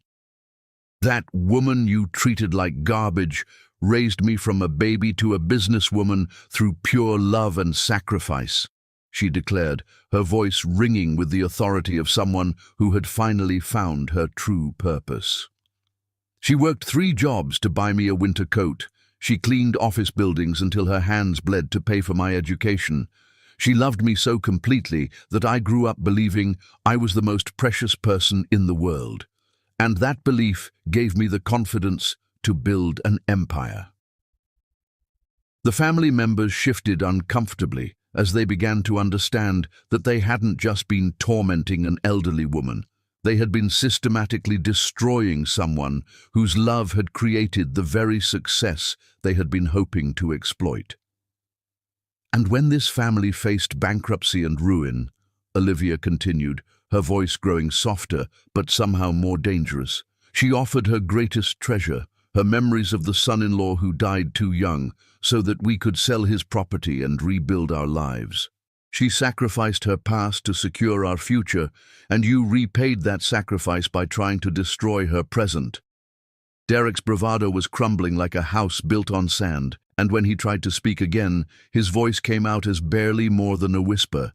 "That woman you treated like garbage raised me from a baby to a businesswoman through pure love and sacrifice," she declared, her voice ringing with the authority of someone who had finally found her true purpose. "She worked 3 jobs to buy me a winter coat. She cleaned office buildings until her hands bled to pay for my education. She loved me so completely that I grew up believing I was the most precious person in the world. And that belief gave me the confidence to build an empire." The family members shifted uncomfortably as they began to understand that they hadn't just been tormenting an elderly woman. They had been systematically destroying someone whose love had created the very success they had been hoping to exploit. "And when this family faced bankruptcy and ruin," Olivia continued, her voice growing softer but somehow more dangerous, "she offered her greatest treasure, her memories of the son-in-law who died too young, so that we could sell his property and rebuild our lives. She sacrificed her past to secure our future, and you repaid that sacrifice by trying to destroy her present." Derek's bravado was crumbling like a house built on sand, and when he tried to speak again, his voice came out as barely more than a whisper.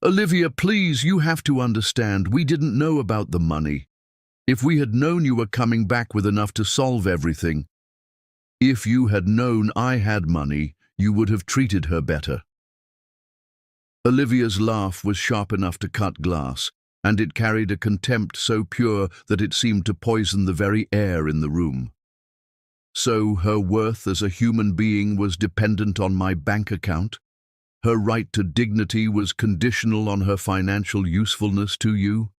"Olivia, please, you have to understand, we didn't know about the money. If we had known you were coming back with enough to solve everything, if you had known I had money, you would have treated her better." Olivia's laugh was sharp enough to cut glass, and it carried a contempt so pure that it seemed to poison the very air in the room. "So her worth as a human being was dependent on my bank account? Her right to dignity was conditional on her financial usefulness to you?"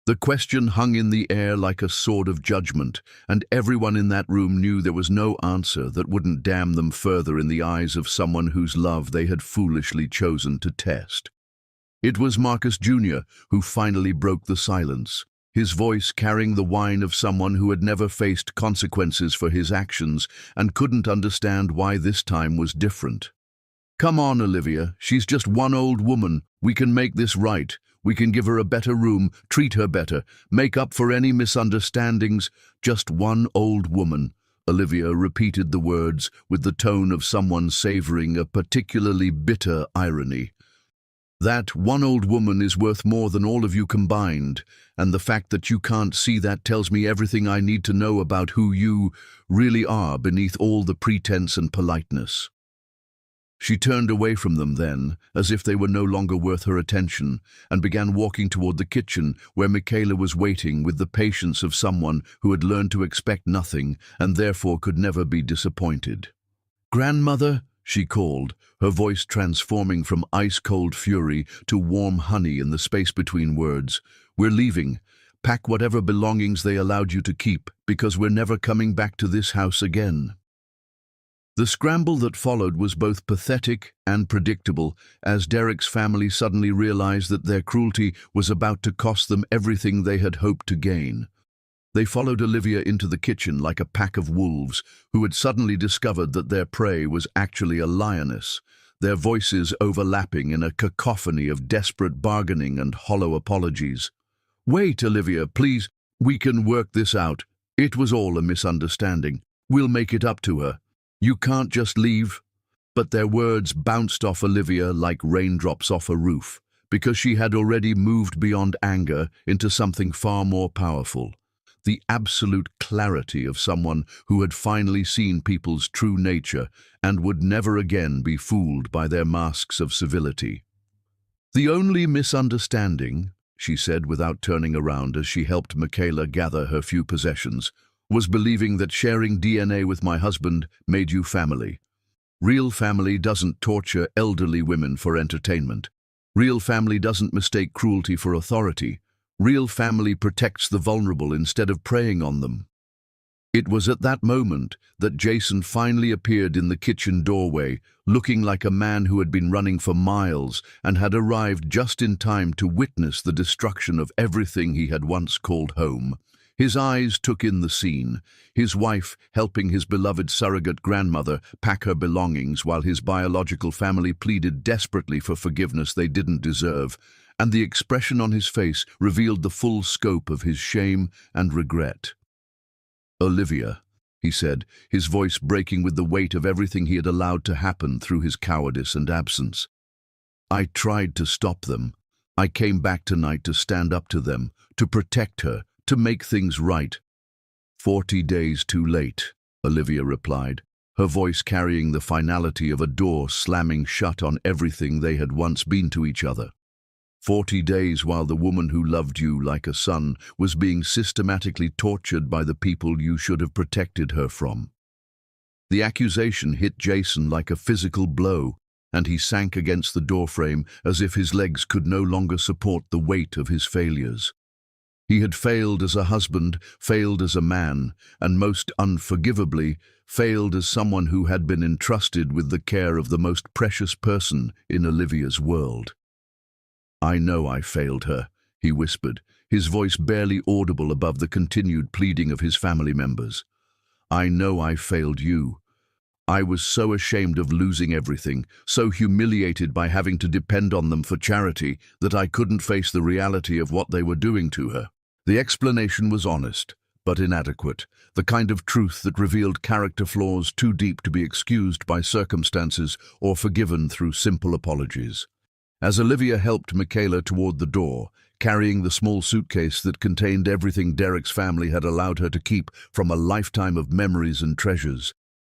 The question hung in the air like a sword of judgment, and everyone in that room knew there was no answer that wouldn't damn them further in the eyes of someone whose love they had foolishly chosen to test. It was Marcus Jr. who finally broke the silence, his voice carrying the whine of someone who had never faced consequences for his actions and couldn't understand why this time was different. "Come on, Olivia, she's just one old woman. We can make this right. We can give her a better room, treat her better, make up for any misunderstandings. Just one old woman." Olivia repeated the words with the tone of someone savoring a particularly bitter irony. "That one old woman is worth more than all of you combined, and the fact that you can't see that tells me everything I need to know about who you really are beneath all the pretense and politeness." She turned away from them then, as if they were no longer worth her attention, and began walking toward the kitchen where Michaela was waiting with the patience of someone who had learned to expect nothing and therefore could never be disappointed. "Grandmother," she called, her voice transforming from ice-cold fury to warm honey in the space between words. "We're leaving. Pack whatever belongings they allowed you to keep, because we're never coming back to this house again." The scramble that followed was both pathetic and predictable, as Derek's family suddenly realized that their cruelty was about to cost them everything they had hoped to gain. They followed Olivia into the kitchen like a pack of wolves who had suddenly discovered that their prey was actually a lioness, their voices overlapping in a cacophony of desperate bargaining and hollow apologies. "Wait, Olivia, please. We can work this out. It was all a misunderstanding. We'll make it up to her. You can't just leave." But their words bounced off Olivia like raindrops off a roof, because she had already moved beyond anger into something far more powerful. The absolute clarity of someone who had finally seen people's true nature and would never again be fooled by their masks of civility. "The only misunderstanding," she said without turning around as she helped Michaela gather her few possessions, "was believing that sharing DNA with my husband made you family. Real family doesn't torture elderly women for entertainment. Real family doesn't mistake cruelty for authority. Real family protects the vulnerable instead of preying on them." It was at that moment that Jason finally appeared in the kitchen doorway, looking like a man who had been running for miles and had arrived just in time to witness the destruction of everything he had once called home. His eyes took in the scene, his wife helping his beloved surrogate grandmother pack her belongings while his biological family pleaded desperately for forgiveness they didn't deserve, and the expression on his face revealed the full scope of his shame and regret. "Olivia," he said, his voice breaking with the weight of everything he had allowed to happen through his cowardice and absence. "I tried to stop them. I came back tonight to stand up to them, to protect her, to make things right." 40 days too late," Olivia replied, her voice carrying the finality of a door slamming shut on everything they had once been to each other. 40 days while the woman who loved you like a son was being systematically tortured by the people you should have protected her from. The accusation hit Jason like a physical blow, and he sank against the doorframe as if his legs could no longer support the weight of his failures. He had failed as a husband, failed as a man, and most unforgivably, failed as someone who had been entrusted with the care of the most precious person in Olivia's world. "I know I failed her," he whispered, his voice barely audible above the continued pleading of his family members. "I know I failed you. I was so ashamed of losing everything, so humiliated by having to depend on them for charity, that I couldn't face the reality of what they were doing to her." The explanation was honest, but inadequate, the kind of truth that revealed character flaws too deep to be excused by circumstances or forgiven through simple apologies. As Olivia helped Michaela toward the door, carrying the small suitcase that contained everything Derek's family had allowed her to keep from a lifetime of memories and treasures,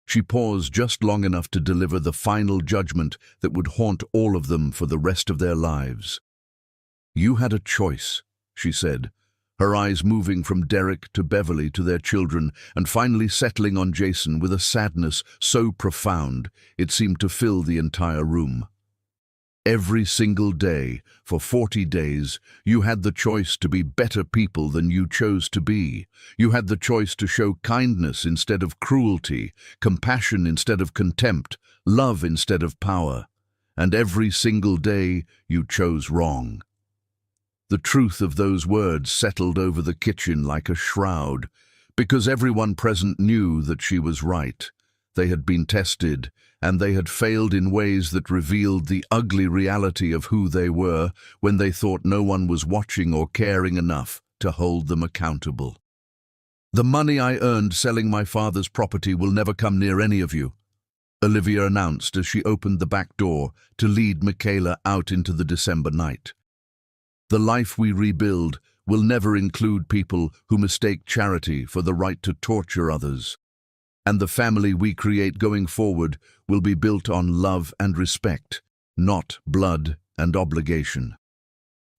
she paused just long enough to deliver the final judgment that would haunt all of them for the rest of their lives. "You had a choice," she said, her eyes moving from Derek to Beverly to their children and finally settling on Jason with a sadness so profound it seemed to fill the entire room. "Every single day, for 40 days, you had the choice to be better people than you chose to be. You had the choice to show kindness instead of cruelty, compassion instead of contempt, love instead of power. And every single day, you chose wrong." The truth of those words settled over the kitchen like a shroud, because everyone present knew that she was right. They had been tested, and they had failed in ways that revealed the ugly reality of who they were when they thought no one was watching or caring enough to hold them accountable. "The money I earned selling my father's property will never come near any of you," Olivia announced as she opened the back door to lead Michaela out into the December night. "The life we rebuild will never include people who mistake charity for the right to torture others." And the family we create going forward will be built on love and respect, not blood and obligation.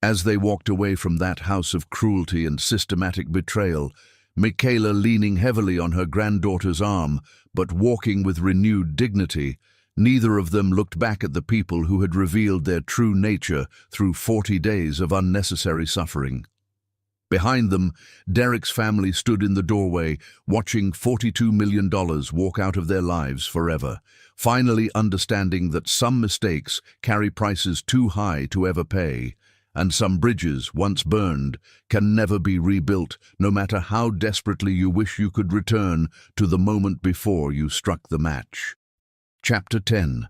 As they walked away from that house of cruelty and systematic betrayal, Michaela leaning heavily on her granddaughter's arm, but walking with renewed dignity, neither of them looked back at the people who had revealed their true nature through 40 days of unnecessary suffering. Behind them, Derek's family stood in the doorway, watching $42 million walk out of their lives forever, finally understanding that some mistakes carry prices too high to ever pay, and some bridges, once burned, can never be rebuilt, no matter how desperately you wish you could return to the moment before you struck the match. Chapter 10.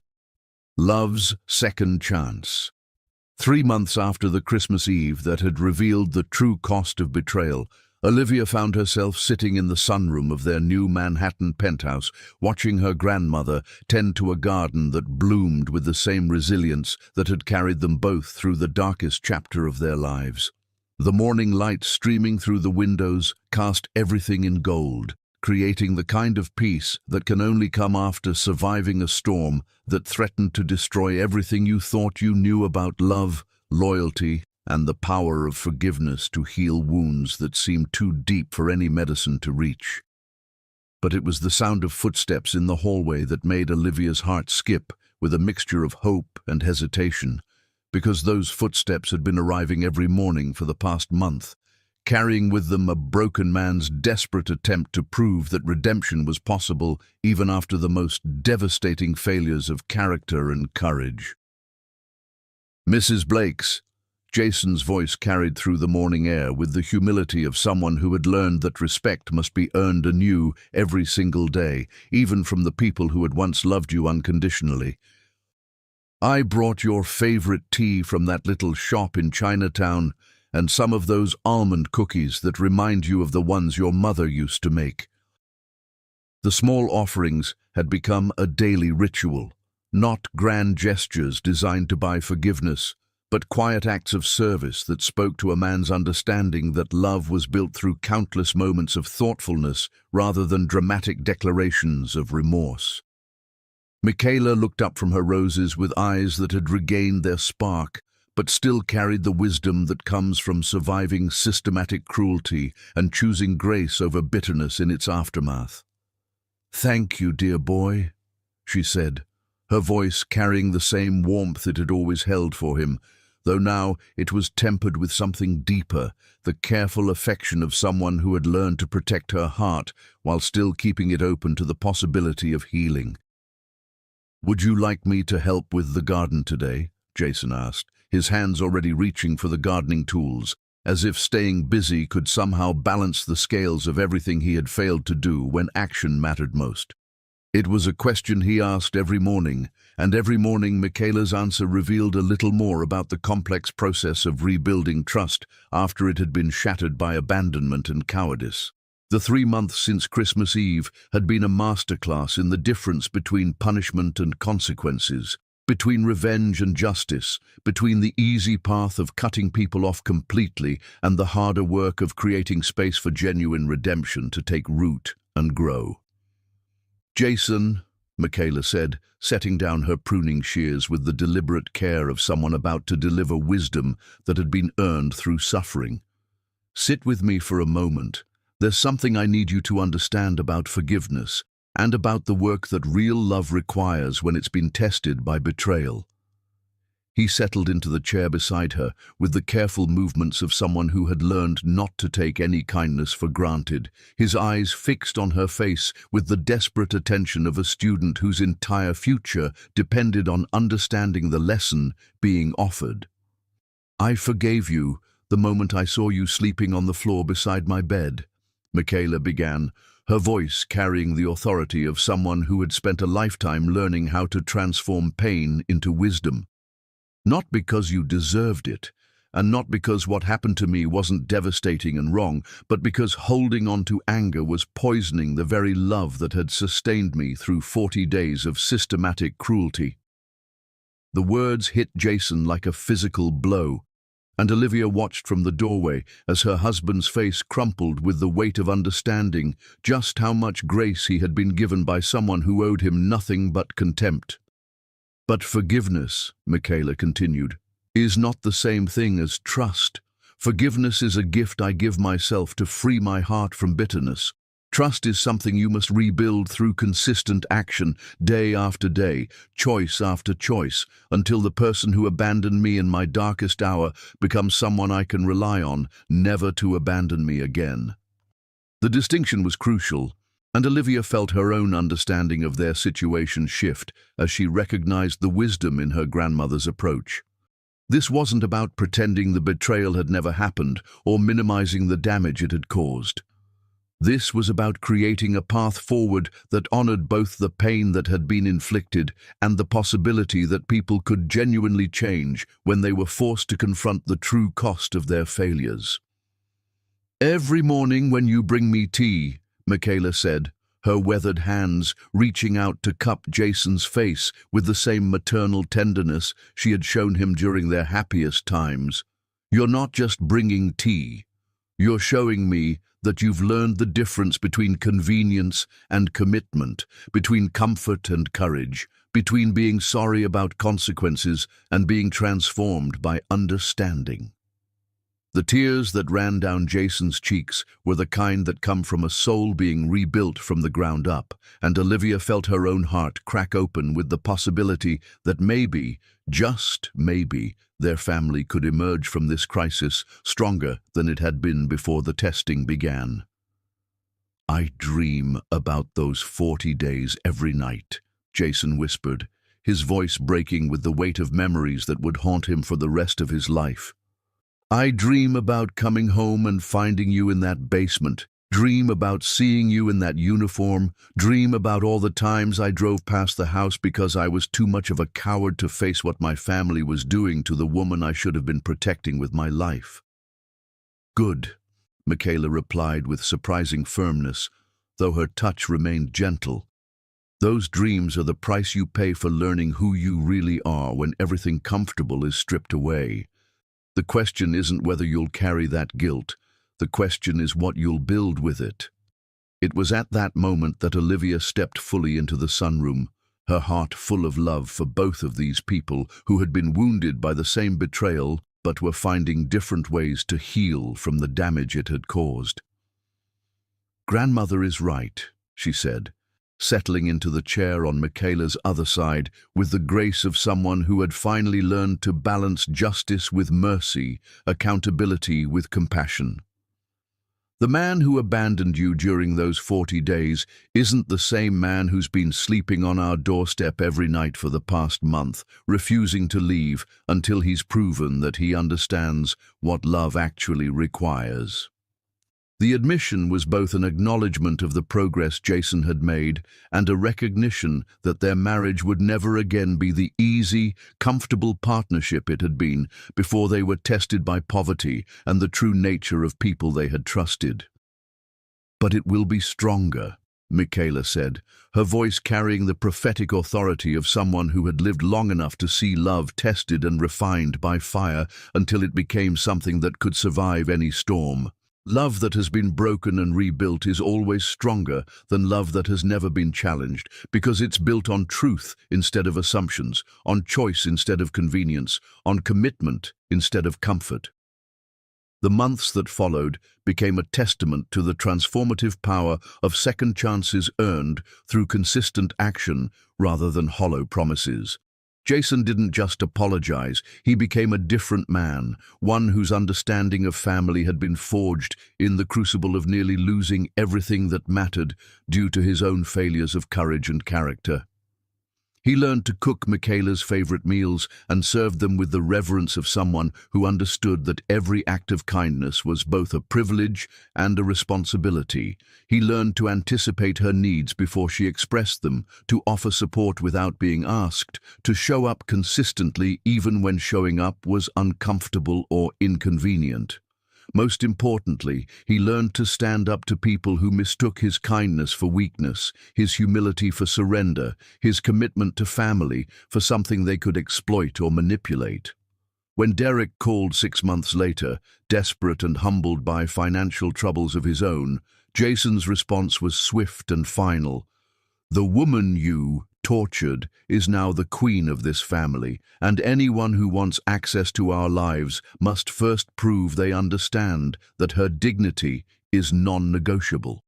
Love's Second Chance. 3 months after the Christmas Eve that had revealed the true cost of betrayal, Olivia found herself sitting in the sunroom of their new Manhattan penthouse, watching her grandmother tend to a garden that bloomed with the same resilience that had carried them both through the darkest chapter of their lives. The morning light streaming through the windows cast everything in gold, creating the kind of peace that can only come after surviving a storm that threatened to destroy everything you thought you knew about love, loyalty, and the power of forgiveness to heal wounds that seemed too deep for any medicine to reach. But it was the sound of footsteps in the hallway that made Olivia's heart skip with a mixture of hope and hesitation, because those footsteps had been arriving every morning for the past month, carrying with them a broken man's desperate attempt to prove that redemption was possible even after the most devastating failures of character and courage. "Mrs. Blake's," Jason's voice carried through the morning air with the humility of someone who had learned that respect must be earned anew every single day, even from the people who had once loved you unconditionally. "I brought your favorite tea from that little shop in Chinatown and some of those almond cookies that remind you of the ones your mother used to make." The small offerings had become a daily ritual, not grand gestures designed to buy forgiveness, but quiet acts of service that spoke to a man's understanding that love was built through countless moments of thoughtfulness rather than dramatic declarations of remorse. Michaela looked up from her roses with eyes that had regained their spark, but still carried the wisdom that comes from surviving systematic cruelty and choosing grace over bitterness in its aftermath. "Thank you, dear boy," she said, her voice carrying the same warmth it had always held for him, though now it was tempered with something deeper, the careful affection of someone who had learned to protect her heart while still keeping it open to the possibility of healing. "Would you like me to help with the garden today?" Jason asked, his hands already reaching for the gardening tools, as if staying busy could somehow balance the scales of everything he had failed to do when action mattered most. It was a question he asked every morning, and every morning Michaela's answer revealed a little more about the complex process of rebuilding trust after it had been shattered by abandonment and cowardice. The 3 months since Christmas Eve had been a masterclass in the difference between punishment and consequences, between revenge and justice, between the easy path of cutting people off completely and the harder work of creating space for genuine redemption to take root and grow. "Jason," Michaela said, setting down her pruning shears with the deliberate care of someone about to deliver wisdom that had been earned through suffering. "Sit with me for a moment. There's something I need you to understand about forgiveness and about the work that real love requires when it's been tested by betrayal." He settled into the chair beside her with the careful movements of someone who had learned not to take any kindness for granted, his eyes fixed on her face with the desperate attention of a student whose entire future depended on understanding the lesson being offered. "I forgave you the moment I saw you sleeping on the floor beside my bed," Michaela began, her voice carrying the authority of someone who had spent a lifetime learning how to transform pain into wisdom. "Not because you deserved it, and not because what happened to me wasn't devastating and wrong, but because holding on to anger was poisoning the very love that had sustained me through 40 days of systematic cruelty." The words hit Jason like a physical blow. and Olivia watched from the doorway as her husband's face crumpled with the weight of understanding just how much grace he had been given by someone who owed him nothing but contempt. "But forgiveness," Michaela continued, "is not the same thing as trust. Forgiveness is a gift I give myself to free my heart from bitterness. Trust is something you must rebuild through consistent action, day after day, choice after choice, until the person who abandoned me in my darkest hour becomes someone I can rely on, never to abandon me again." The distinction was crucial, and Olivia felt her own understanding of their situation shift as she recognized the wisdom in her grandmother's approach. This wasn't about pretending the betrayal had never happened or minimizing the damage it had caused. This was about creating a path forward that honored both the pain that had been inflicted and the possibility that people could genuinely change when they were forced to confront the true cost of their failures. "Every morning when you bring me tea," Michaela said, her weathered hands reaching out to cup Jason's face with the same maternal tenderness she had shown him during their happiest times, "you're not just bringing tea. You're showing me that you've learned the difference between convenience and commitment, between comfort and courage, between being sorry about consequences and being transformed by understanding." The tears that ran down Jason's cheeks were the kind that come from a soul being rebuilt from the ground up, and Olivia felt her own heart crack open with the possibility that maybe, just maybe, their family could emerge from this crisis stronger than it had been before the testing began. "I dream about those 40 days every night," Jason whispered, his voice breaking with the weight of memories that would haunt him for the rest of his life. "I dream about coming home and finding you in that basement, dream about seeing you in that uniform, dream about all the times I drove past the house because I was too much of a coward to face what my family was doing to the woman I should have been protecting with my life." "Good," Michaela replied with surprising firmness, though her touch remained gentle. "Those dreams are the price you pay for learning who you really are when everything comfortable is stripped away. The question isn't whether you'll carry that guilt. The question is what you'll build with it." It was at that moment that Olivia stepped fully into the sunroom, her heart full of love for both of these people who had been wounded by the same betrayal but were finding different ways to heal from the damage it had caused. "Grandmother is right," she said, settling into the chair on Michaela's other side with the grace of someone who had finally learned to balance justice with mercy, accountability with compassion. "The man who abandoned you during those 40 days isn't the same man who's been sleeping on our doorstep every night for the past month, refusing to leave until he's proven that he understands what love actually requires." The admission was both an acknowledgement of the progress Jason had made and a recognition that their marriage would never again be the easy, comfortable partnership it had been before they were tested by poverty and the true nature of people they had trusted. "But it will be stronger," Michaela said, her voice carrying the prophetic authority of someone who had lived long enough to see love tested and refined by fire until it became something that could survive any storm. "Love that has been broken and rebuilt is always stronger than love that has never been challenged, because it's built on truth instead of assumptions, on choice instead of convenience, on commitment instead of comfort." The months that followed became a testament to the transformative power of second chances earned through consistent action rather than hollow promises. Jason didn't just apologize, he became a different man, one whose understanding of family had been forged in the crucible of nearly losing everything that mattered due to his own failures of courage and character. He learned to cook Michaela's favorite meals and served them with the reverence of someone who understood that every act of kindness was both a privilege and a responsibility. He learned to anticipate her needs before she expressed them, to offer support without being asked, to show up consistently even when showing up was uncomfortable or inconvenient. Most importantly, he learned to stand up to people who mistook his kindness for weakness, his humility for surrender, his commitment to family for something they could exploit or manipulate. When Derek called 6 months later, desperate and humbled by financial troubles of his own, Jason's response was swift and final. "The woman you tortured is now the queen of this family, and anyone who wants access to our lives must first prove they understand that her dignity is non-negotiable."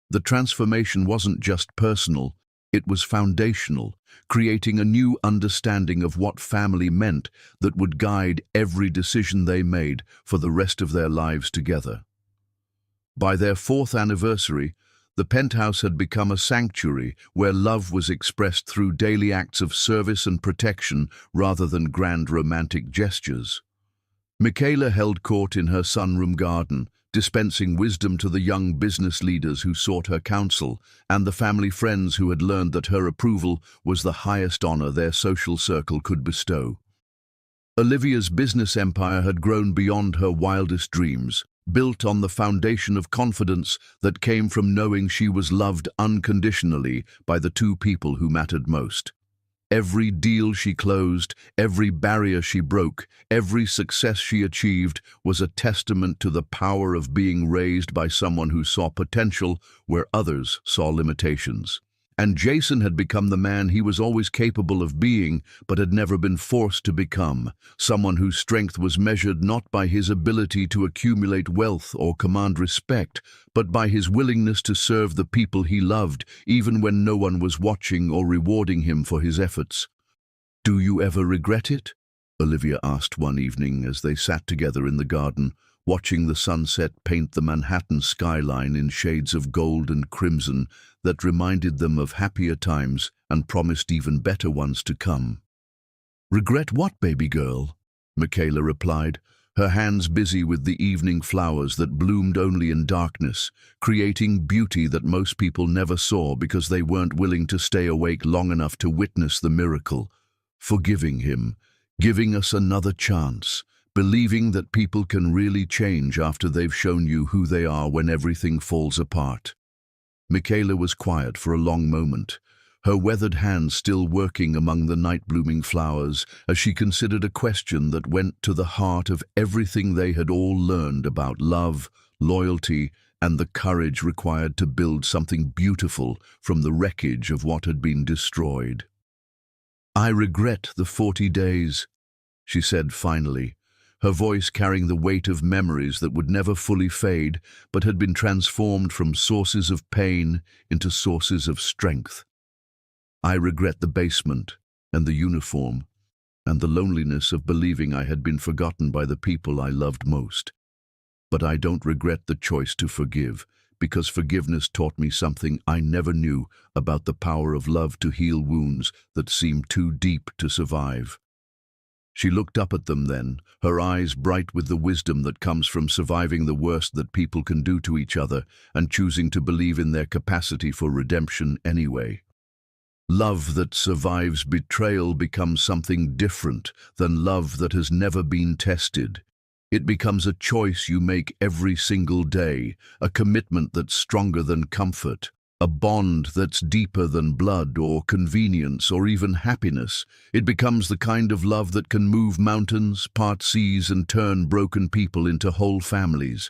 The transformation wasn't just personal, it was foundational, creating a new understanding of what family meant that would guide every decision they made for the rest of their lives together. By their 4th anniversary, the penthouse had become a sanctuary where love was expressed through daily acts of service and protection rather than grand romantic gestures. Michaela held court in her sunroom garden, dispensing wisdom to the young business leaders who sought her counsel and the family friends who had learned that her approval was the highest honor their social circle could bestow. Olivia's business empire had grown beyond her wildest dreams, built on the foundation of confidence that came from knowing she was loved unconditionally by the two people who mattered most. Every deal she closed, every barrier she broke, every success she achieved was a testament to the power of being raised by someone who saw potential where others saw limitations. And Jason had become the man he was always capable of being, but had never been forced to become, someone whose strength was measured not by his ability to accumulate wealth or command respect, but by his willingness to serve the people he loved, even when no one was watching or rewarding him for his efforts. "Do you ever regret it?" Olivia asked one evening as they sat together in the garden, watching the sunset paint the Manhattan skyline in shades of gold and crimson that reminded them of happier times and promised even better ones to come. "Regret what, baby girl?" Michaela replied, her hands busy with the evening flowers that bloomed only in darkness, creating beauty that most people never saw because they weren't willing to stay awake long enough to witness the miracle. "Forgiving him, giving us another chance, believing that people can really change after they've shown you who they are when everything falls apart." Michaela was quiet for a long moment, her weathered hands still working among the night-blooming flowers as she considered a question that went to the heart of everything they had all learned about love, loyalty, and the courage required to build something beautiful from the wreckage of what had been destroyed. "I regret the 40 days, she said finally, her voice carrying the weight of memories that would never fully fade, but had been transformed from sources of pain into sources of strength. "I regret the basement and the uniform and the loneliness of believing I had been forgotten by the people I loved most. But I don't regret the choice to forgive, because forgiveness taught me something I never knew about the power of love to heal wounds that seemed too deep to survive." She looked up at them then, her eyes bright with the wisdom that comes from surviving the worst that people can do to each other and choosing to believe in their capacity for redemption anyway. Love that survives betrayal becomes something different than love that has never been tested. It becomes a choice you make every single day, a commitment that's stronger than comfort, a bond that's deeper than blood or convenience or even happiness. It becomes the kind of love that can move mountains, part seas, and turn broken people into whole families.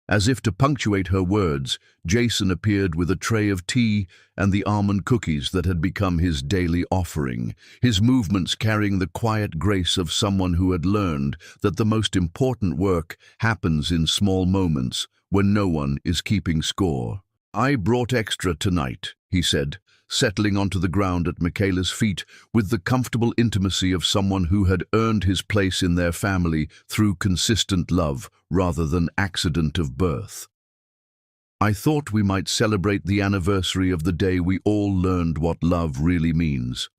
As if to punctuate her words, Jason appeared with a tray of tea and the almond cookies that had become his daily offering, his movements carrying the quiet grace of someone who had learned that the most important work happens in small moments when no one is keeping score. "I brought extra tonight," he said, settling onto the ground at Michaela's feet with the comfortable intimacy of someone who had earned his place in their family through consistent love rather than accident of birth. "I thought we might celebrate the anniversary of the day we all learned what love really means.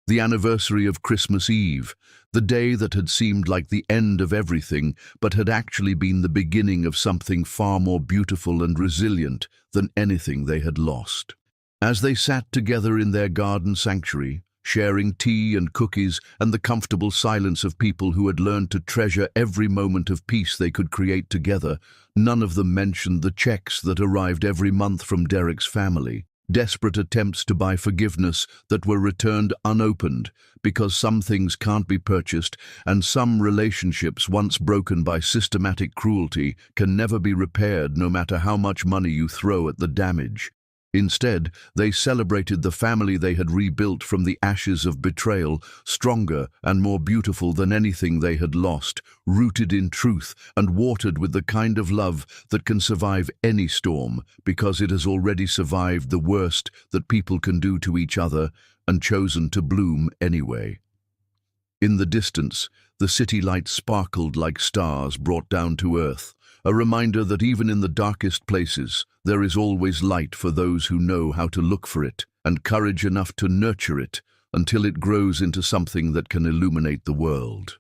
The anniversary of Christmas Eve, the day that had seemed like the end of everything, but had actually been the beginning of something far more beautiful and resilient than anything they had lost." As they sat together in their garden sanctuary, sharing tea and cookies and the comfortable silence of people who had learned to treasure every moment of peace they could create together, none of them mentioned the checks that arrived every month from Derek's family. desperate attempts to buy forgiveness that were returned unopened, because some things can't be purchased and some relationships once broken by systematic cruelty can never be repaired no matter how much money you throw at the damage. Instead, they celebrated the family they had rebuilt from the ashes of betrayal, stronger and more beautiful than anything they had lost, rooted in truth and watered with the kind of love that can survive any storm because it has already survived the worst that people can do to each other and chosen to bloom anyway. In the distance, the city lights sparkled like stars brought down to earth, a reminder that even in the darkest places, there is always light for those who know how to look for it, and courage enough to nurture it until it grows into something that can illuminate the world.